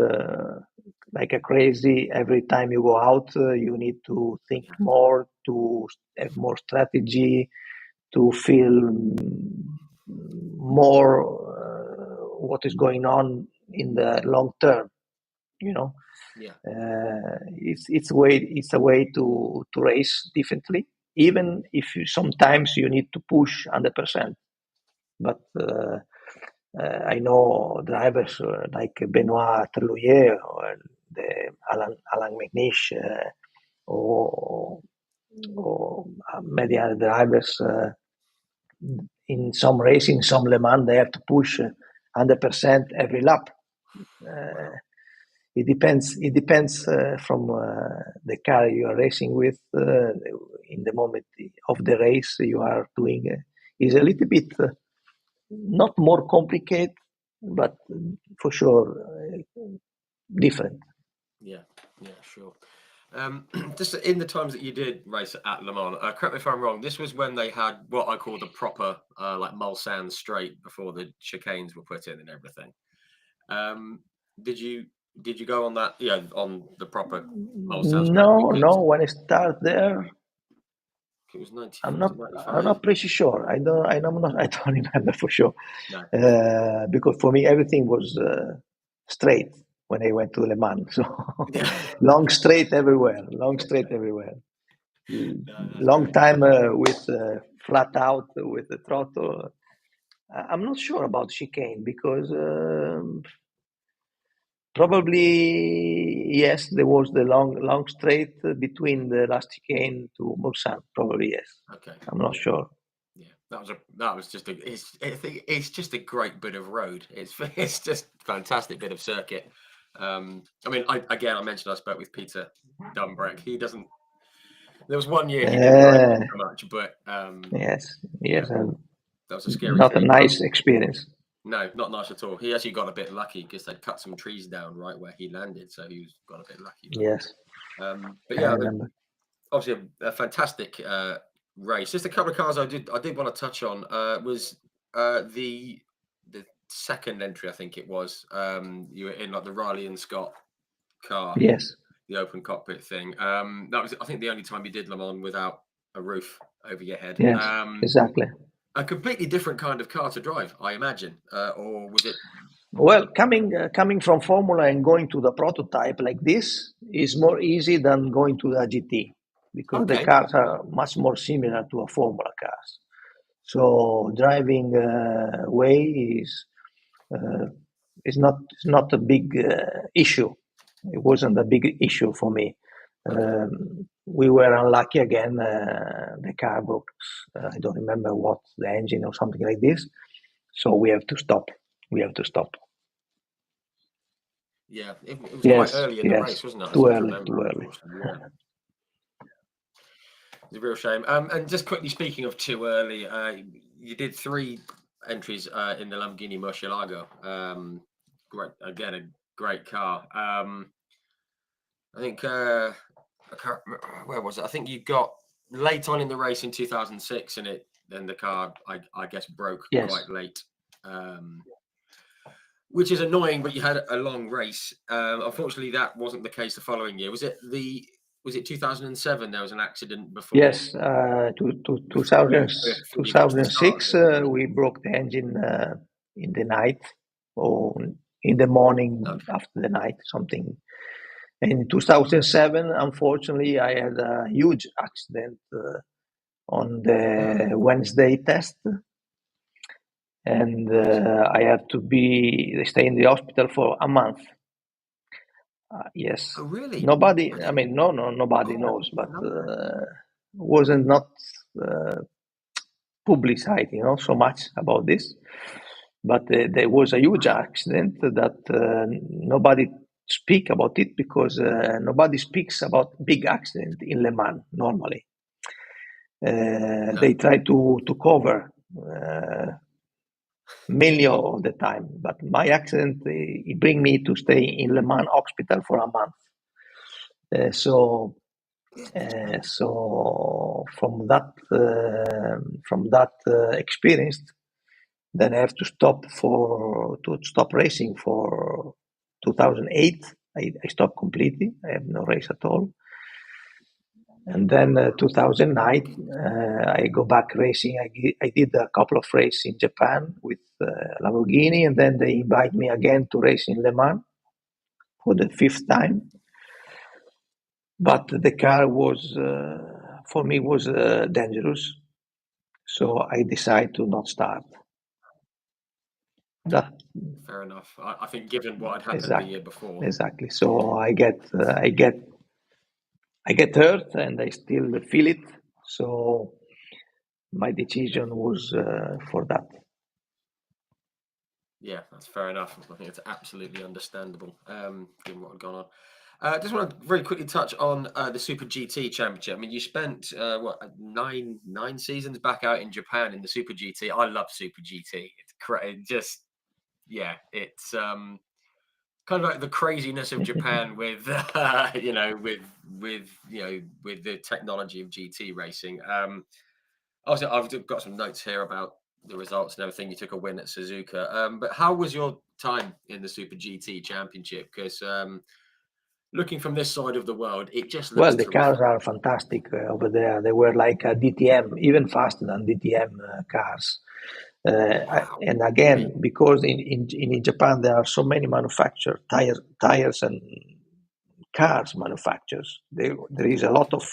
like a crazy every time you go out. You need to think more, to have more strategy, to feel more what is going on in the long term. You know, Yeah, it's a way to race differently, even if sometimes you need to push 100%. But I know drivers like Benoit Terlouillet or Alan McNish or many other drivers in some racing, some Le Mans, they have to push 100% every lap. wow. It depends. It depends from the car you are racing with. In the moment of the race, you are doing is a little bit not more complicated, but for sure different. Yeah, yeah, sure. Just in the times that you did race at Le Mans, correct me if I'm wrong. This was when they had what I call the proper like Mulsanne straight before the chicanes were put in and everything. Um, did you did you go on that? Yeah, on the proper Mulsanne straight No, because no. When I start there, it was 90. I'm Was not. it I'm 95? not pretty sure. I don't. I'm not. I don't remember for sure. No. Because for me everything was straight when I went to Le Mans. So Yeah. long straight everywhere. Long straight everywhere. No, that's Long great. time with flat out with the throttle. I'm not sure about chicane because probably yes, there was the long straight between the last chicane to Mulsanne. Probably yes. Okay. I'm not Yeah. sure. Yeah, that was just a I think it's just a great bit of road. It's it's just fantastic bit of circuit. I mean, I mentioned I spoke with Peter Dunbrack. He doesn't. There was one year he didn't like it Uh, so much, but yes, yeah, yes. that was a scary Not a thing. nice experience. No, not nice at all. He actually got a bit lucky because they cut some trees down right where he landed, so he got a bit lucky. Yes, But I yeah, remember. obviously a fantastic race. Just a couple of cars I did want to touch on was the second entry, I think it was. You were in like the Riley and Scott car, Yes, the open cockpit thing. That was I think the only time you did Le Mans without a roof over your head. yes, exactly. A completely different kind of car to drive, I imagine, or was it? Well, coming from Formula and going to the prototype like this is more easy than going to the GT because the Okay, cars are much more similar to a Formula cars. So driving way uh, is not a big issue. It wasn't a big issue for me. okay, We were unlucky again. The car broke. I don't remember what the engine or something like this. So we have to stop. We have to stop. yeah. It was quite Yes, early in the yes. race, wasn't it? I Too seem to early, remember, too early. unfortunately. Yeah. It's a real shame. And just quickly speaking of too early, you did three entries in the Lamborghini Murcielago. Great, again, a great car. I think I can't where was it? I think you got late on in the race in 2006, and then the car I guess broke Yes. quite late. Which is annoying, but you had a long race. Unfortunately, that wasn't the case the following year. Was it 2007? There was an accident before Yes, to before 2000, you got to the start of 2006, it, wasn't it? we broke the engine in the night or in the morning Okay. after the night, something. And in 2007, unfortunately, I had a huge accident on Oh, the Wednesday test, and right. I had to stay in the hospital for a month. Yes. Oh, really? Nobody. I I didn't. mean, nobody Oh, I knows, but didn't know that. wasn't not uh, publicized, so much about this. But there was a huge Wow. accident that nobody speak about it because nobody speaks about big accident in Le Mans normally. No. They try to cover mainly of the time, but my accident it bring me to stay in Le Mans hospital for a month. So Oh, from that experience, then I have to stop racing for 2008. I stopped completely. I have no race at all. And then 2009, goodness. I go back racing. I did a couple of races in Japan with Lamborghini, and then they invite me again to race in Le Mans for the fifth time. But the car was, for me, was dangerous, so I decided to not start. That Fair enough. I think given what had happened the exactly, year before. exactly. So I get hurt, and I still feel it. So my decision was for that. Yeah, that's fair enough. I think it's absolutely understandable, given what had gone on. I just want to very quickly touch on the Super GT Championship. I mean, you spent nine seasons back out in Japan in the Super GT. I love Super GT. It just it's kind of like the craziness of Japan with with the technology of GT racing. Also, I've got some notes here about the results and everything. You took a win at Suzuka, but how was your time in the Super GT Championship? Because looking from this side of the world, it just looks Well, the cars terrific. are fantastic over there. They were like a DTM, even faster than DTM cars. Wow, And really? again, because in Japan there are so many manufacturers, tires and cars manufacturers. There is a lot of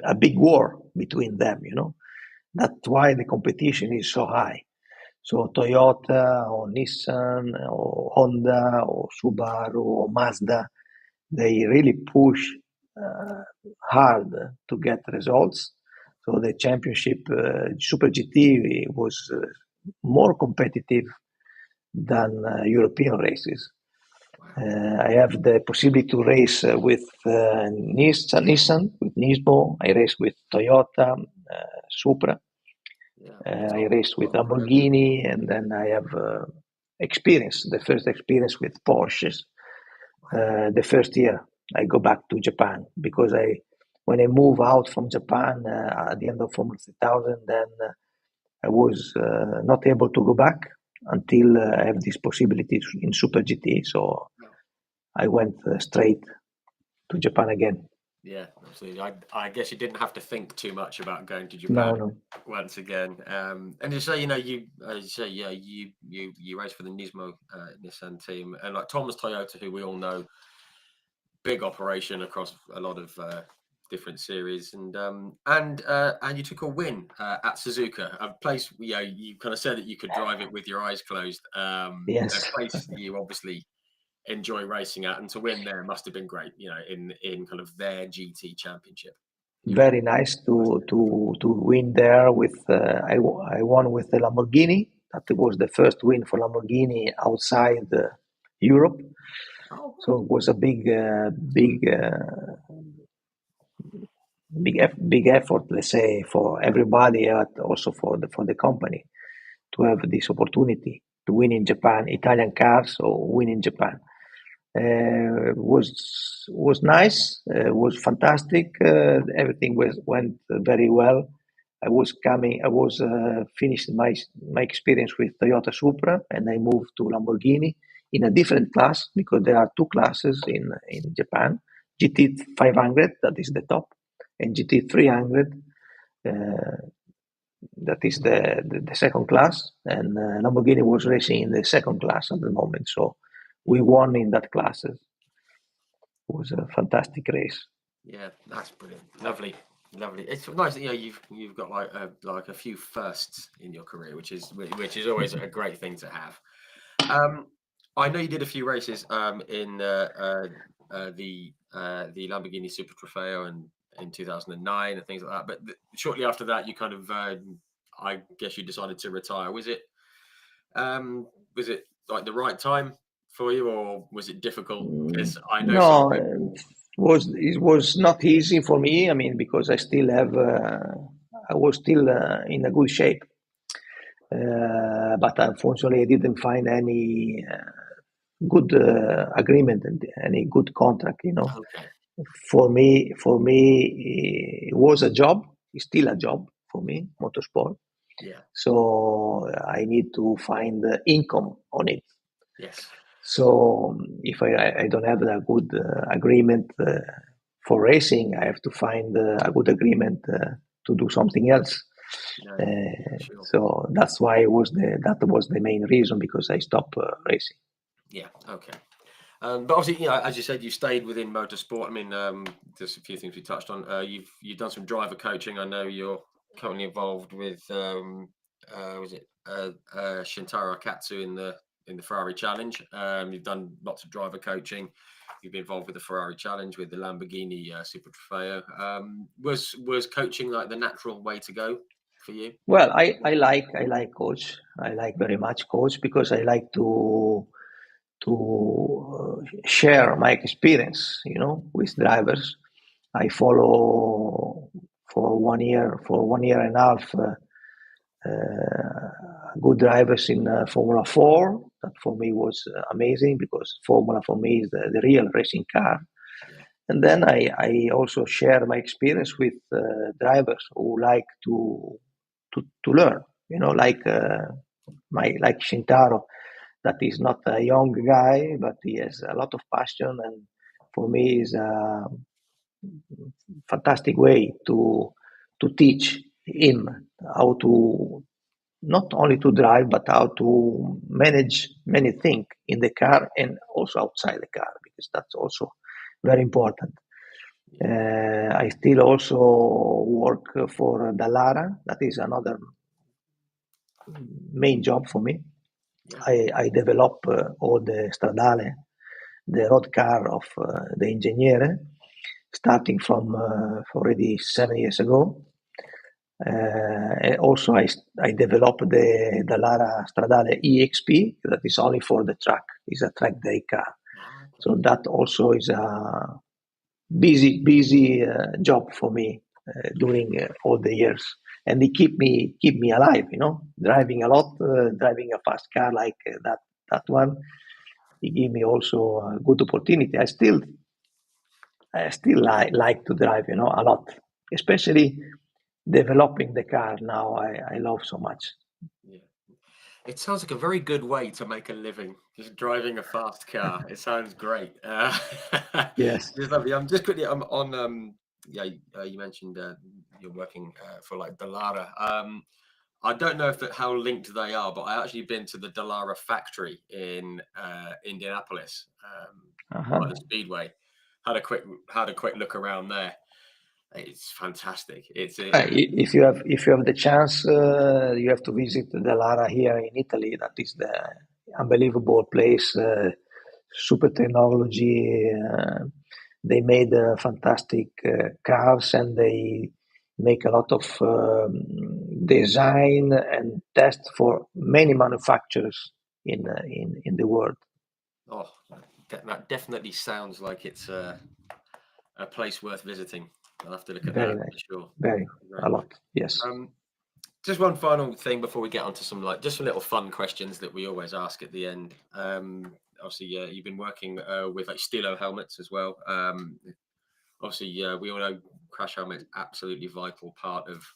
a big war between them. That's why the competition is so high. So Toyota or Nissan or Honda or Subaru or Mazda, they really push uh, hard to get results. So the championship, Super GT, was more competitive than European races. Wow. I have the possibility to race with Nissan, with Nismo. I race with Toyota, Supra. Yeah. I raced with Toyota. Lamborghini, and then I have the first experience with Porsches. Wow. The first year I go back to Japan because when I move out from Japan at the end of Formula 3000, then I was not able to go back until I have this possibility in Super GT. So Wow. I went straight to Japan again. Yeah, absolutely. I guess you didn't have to think too much about going to No, Japan no. once again. And you say, you race for the Nismo Nissan team, and like Thomas Toyota, who we all know, big operation across a lot of different series, and you took a win at Suzuka, a place you kind of said that you could drive it with your eyes closed. A Yes. place you obviously enjoy racing at, and to win there must have been great. In kind of their GT championship. Very nice to win there with I won with the Lamborghini. That was the first win for Lamborghini outside Europe. Oh, So it was a big effort, let's say, for everybody, also for the company to have this opportunity to win in Japan, Italian cars or win in Japan. Was nice. Was fantastic. Everything went very well. I was finished my experience with Toyota Supra, and I moved to Lamborghini in a different class because there are two classes in Japan: GT 500, that is the top, and GT 300, that is the second class. And Lamborghini was racing in the second class at the moment, so we won in that classes. It was a fantastic race. yeah, that's brilliant. Lovely, lovely. It's nice that you've got like a few firsts in your career, which is always a great thing to have. Um, I know you did a few races in the Lamborghini Super Trofeo and in 2009 and things like that. But shortly after that, you kind of, I guess, you decided to retire. Was it like the right time for you, or was it difficult? Because I know some No, people. it was not easy for me. I mean, because I was still in a good shape. But unfortunately, I didn't find any good agreement and any good contract. Okay, For me, it was a job. It's still a job for me, motorsport. yeah, So I need to find income on it. yes, So if I don't have a good agreement for racing, I have to find a good agreement to do something else. no, sure. So that's why that was the main reason because I stopped racing. Yeah, okay. But obviously, as you said, you stayed within motorsport. I mean, there's a few things we touched on. You've done some driver coaching. I know you're currently involved with was it Shintaro Katsu in the Ferrari Challenge. You've done lots of driver coaching. You've been involved with the Ferrari Challenge, with the Lamborghini Super Trofeo. Was coaching like the natural way to go for you? Well, I like coach. I like very much coach because I like to share my experience, with drivers. I follow for 1 year and a half, good drivers in Formula 4. That for me was amazing because Formula for me is the real racing car. Yeah, And then I also share my experience with drivers who like to learn, like Shintaro, that is not a young guy, but he has a lot of passion, and for me is a fantastic way to teach him how to not only to drive but how to manage many things in the car and also outside the car because that's also very important. yeah, I still also work for Dallara. That is another main job for me. yeah. I develop all the stradale, the road car of the Ingegnere, starting from already 7 years ago. And also, I developed the Dallara Stradale EXP that is only for the track. It's a track day car. Ah, okay. So that also is a busy job for me during all the years, and they keep me alive. Driving a lot, driving a fast car like that one. It gave me also a good opportunity. I still like to drive, a lot, especially developing the car now. I love so much. Yeah. It sounds like a very good way to make a living, just driving a fast car. It sounds great. Yes. Just lovely. I'm just quickly. I'm on. Yeah, you mentioned you're working for like Dallara. I don't know how linked they are, but I actually been to the Dallara factory in Indianapolis, by the Uh-huh. Speedway. Had a quick look around there. It's fantastic. If you have the chance, you have to visit the Lara here in Italy. That is the unbelievable place. Super technology. They made fantastic cars, and they make a lot of design and test for many manufacturers in the world. Oh, that definitely sounds like it's a place worth visiting. I'll have to look at Very that for nice. sure. Very Great. a lot. Yes. Um, just one final thing before we get onto some just some little fun questions that we always ask at the end. Obviously, you've been working with like Stilo helmets as well. Obviously, we all know crash helmets absolutely vital part of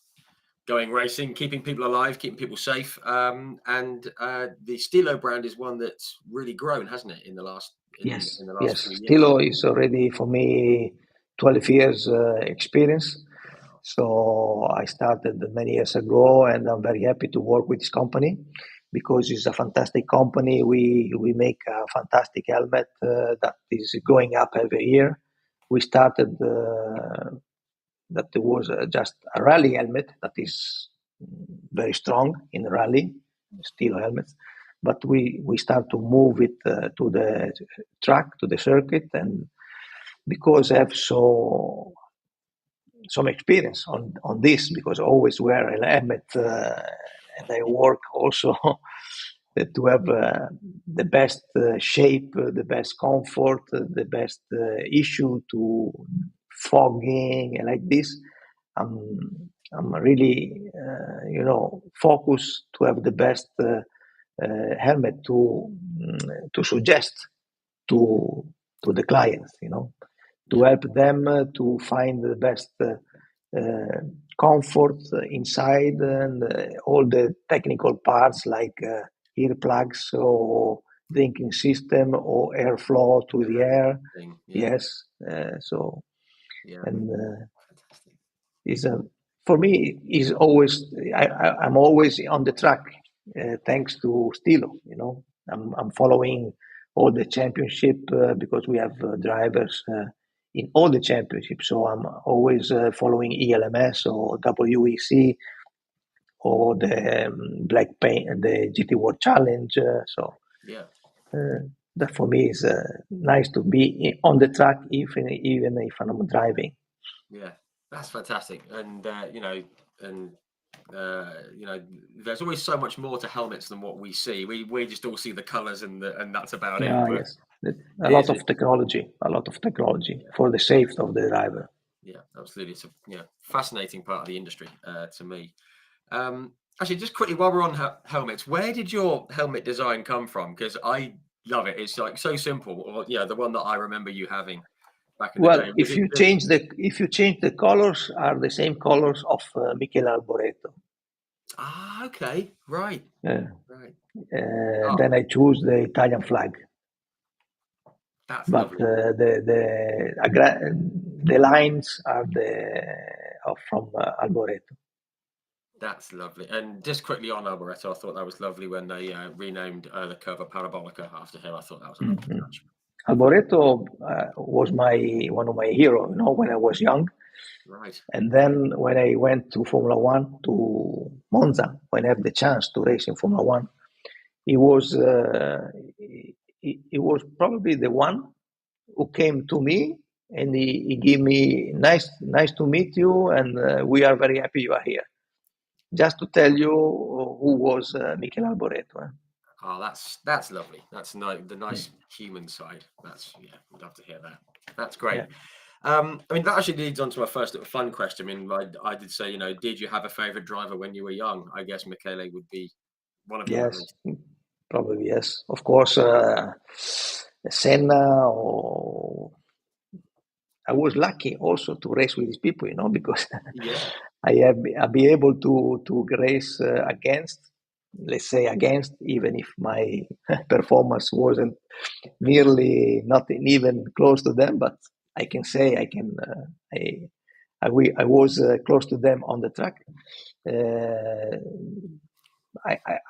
going racing, keeping people alive, keeping people safe. And the Stilo brand is one that's really grown, hasn't it, Yes, in the last yes. few years? Stilo is already for me 12 years experience. Wow. So I started many years ago, and I'm very happy to work with this company because it's a fantastic company. We make a fantastic helmet that is going up every year. We started that there was just a rally helmet that is very strong in rally, Stilo helmets. but we start to move it to the track, to the circuit, and because I have some experience on this, because I always wear a helmet, and I work also to have the best shape, the best comfort, the best issue to fogging and like this. I'm really focused to have the best helmet to suggest to the clients, to help them to find the best comfort inside, and all the technical parts like earplugs or drinking system or airflow to the air. Yes. So, and fantastic. is for me is always I'm always on the track, thanks to Stilo. I'm following all the championship because we have drivers in all the championships. So I'm always following ELMS or WEC or the Black Paint, the GT World Challenge. So that for me is nice to be on the track, even if I'm driving. Yeah, that's fantastic, and there's always so much more to helmets than what we see. We just all see the colors and that's about it. But yes, a lot of technology for the safety of the driver. Yeah, absolutely. It's a fascinating part of the industry to me. Actually, just quickly while we're on helmets, where did your helmet design come from? Because I love it. It's like so simple. Or the one that I remember you having back in the day. If you change the colors, are the same colors of Michele Alboreto. Ah, okay, right. Right. Then I choose the Italian flag. That's but lovely. The lines are from Alboreto. That's lovely. And just quickly on Alboreto, I thought that was lovely when they renamed the Curva Parabolica after him. I thought that was a lovely touch. Alboreto was one of my heroes, when I was young. Right. And then when I went to Formula One, to Monza, when I had the chance to race in Formula One, he was probably the one who came to me, and he gave me nice to meet you, and we are very happy you are here. Just to tell you who was Michele Alboreto. Oh, that's lovely. That's the nice human side. I'd love to hear that. That's great. Yeah. I mean, that actually leads on to my first little fun question. I mean, I did say, did you have a favorite driver when you were young? I guess Michele would be one of them. Yes, probably yes. Of course, Senna. Or I was lucky also to race with these people, because I be able to race against, even if my performance wasn't nearly not even close to them, but I can say I was close to them on the track.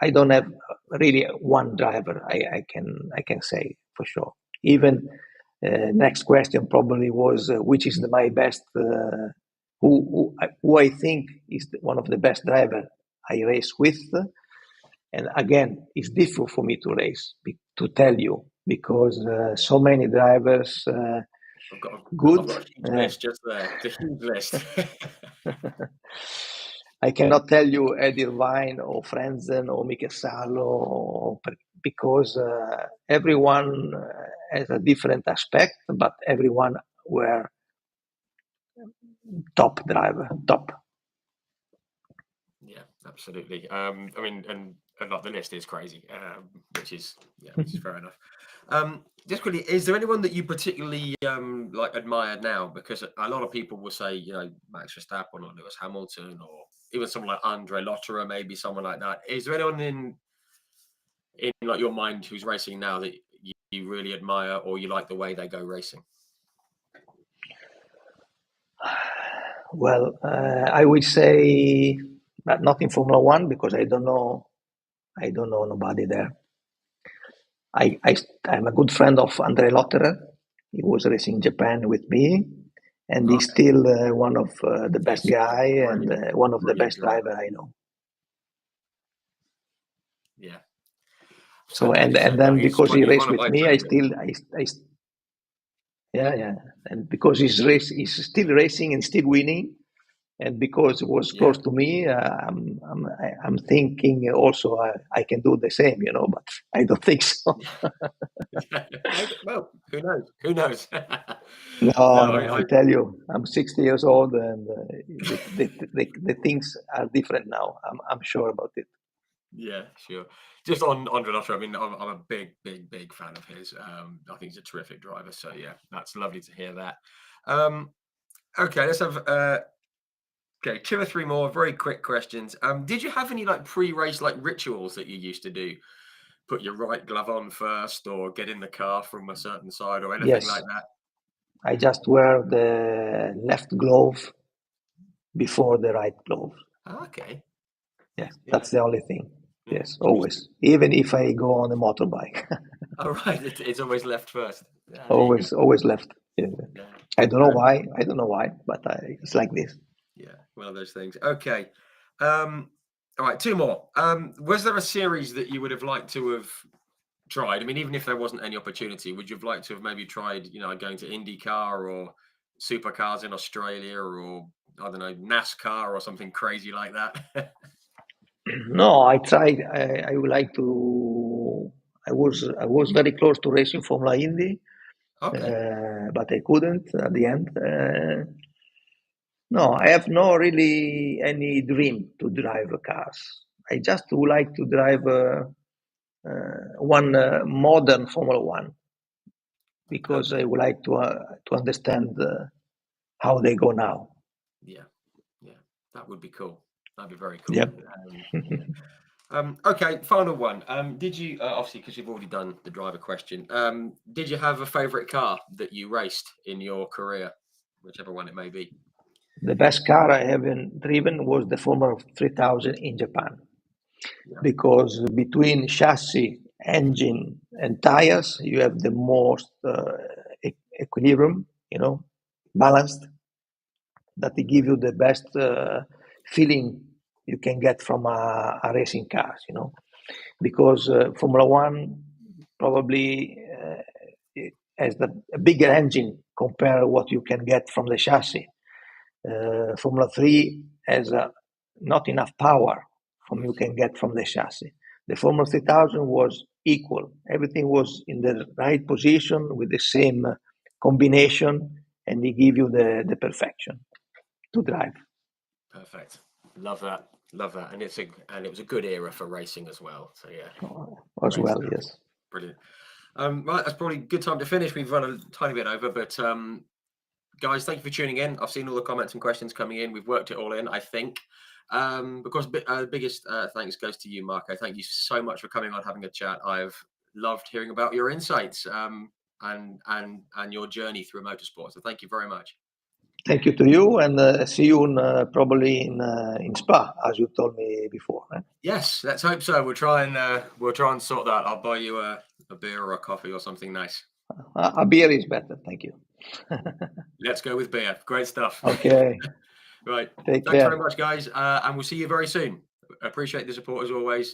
I don't have really one driver. I can say for sure. Even next question probably was which is my best, who I think is one of the best driver I race with. And again, it's difficult for me to race, to tell you, because so many drivers. I've got good. a huge list just there. The huge list. I cannot tell you Eddie Irvine or Frenzen or Mikel Salo, because everyone has a different aspect, but everyone were top driver, top. Yeah, absolutely. I mean, and like the list is crazy, which is fair enough. Just quickly, is there anyone that you particularly like admire now? Because a lot of people will say, Max Verstappen or Lewis Hamilton, or even someone like Andre Lotterer, maybe someone like that. Is there anyone in like your mind who's racing now that you really admire, or you like the way they go racing? Well, I would say, but not in Formula One, because I don't know nobody there. I'm a good friend of Andre Lotterer. He was racing in Japan with me, and he's still one of the best guy and one of the best driver I know. Yeah. So Like and you said, then he's because he he's raced one of with my me, favourites. yeah, and because he's still racing and still winning, and because it was Yeah. close to me, I'm thinking also I can do the same, but I don't think so. Maybe, well, who knows? Who knows? No, No, no, I tell you, I'm 60 years old, and the things are different now. I'm sure about it. yeah, sure. Just on Renato, I mean, I'm a big fan of his. I think he's a terrific driver. So yeah, that's lovely to hear that. Okay, let's have okay, 2 or 3 more very quick questions. Did you have any like pre-race like rituals that you used to do? Put your right glove on first, or get in the car from a certain side, or anything like Yes, that? I just wear the left glove before the right glove. Okay. Yes, Yeah. that's the only thing. Yeah. Yes, Interesting. always. Even if I go on a motorbike, All right. It's always left first. Yeah, there you go. always left. Yeah. Yeah. I Good don't know man. why. I don't know why, but it's like this. Yeah. One of those things. Okay. All right. 2 more. Was there a series that you would have liked to have tried? I mean, even if there wasn't any opportunity, would you have liked to have maybe tried, going to IndyCar or supercars in Australia, or I don't know, NASCAR or something crazy like that? No, I tried. I would like to. I was very close to racing Formula Indy, Okay. but I couldn't at the end. No, I have no really any dream to drive cars. I just would like to drive one modern Formula One because I Okay. would like to understand how they go now. Yeah. Yeah. That would be cool. That'd be very cool. Yeah. Yeah. Okay, final one. Did you obviously, because you've already done the driver question, did you have a favorite car that you raced in your career, whichever one it may be? The best car I haven't driven was the Formula 3000 in Japan Yeah, because between chassis, engine, and tires, you have the most equilibrium, balanced, that they give you the best feeling you can get from a racing car, because Formula One probably it has a bigger engine compared to what you can get from the chassis. Formula 3 has not enough power from you can get from the chassis. The Formula 3000 was equal. Everything was in the right position with the same combination, and they give you the perfection to drive. perfect. Love that. Love that. And it was a good era for racing as well. So yeah, As great well, stuff. yes. Brilliant. Right, that's probably a good time to finish. We've run a tiny bit over, but guys, thank you for tuning in. I've seen all the comments and questions coming in. We've worked it all in, I think. Because the biggest thanks goes to you, Marco. Thank you so much for coming on, having a chat. I've loved hearing about your insights and your journey through motorsport. So thank you very much. Thank you to you, and see you probably in Spa, as you told me before. Yes, let's hope so. We'll try and sort that. I'll buy you a beer or a coffee or something nice. A beer is better. Thank you. Let's go with beer. Great stuff. Okay. Right. Take Thanks very care. much, guys. And we'll see you very soon. Appreciate the support as always.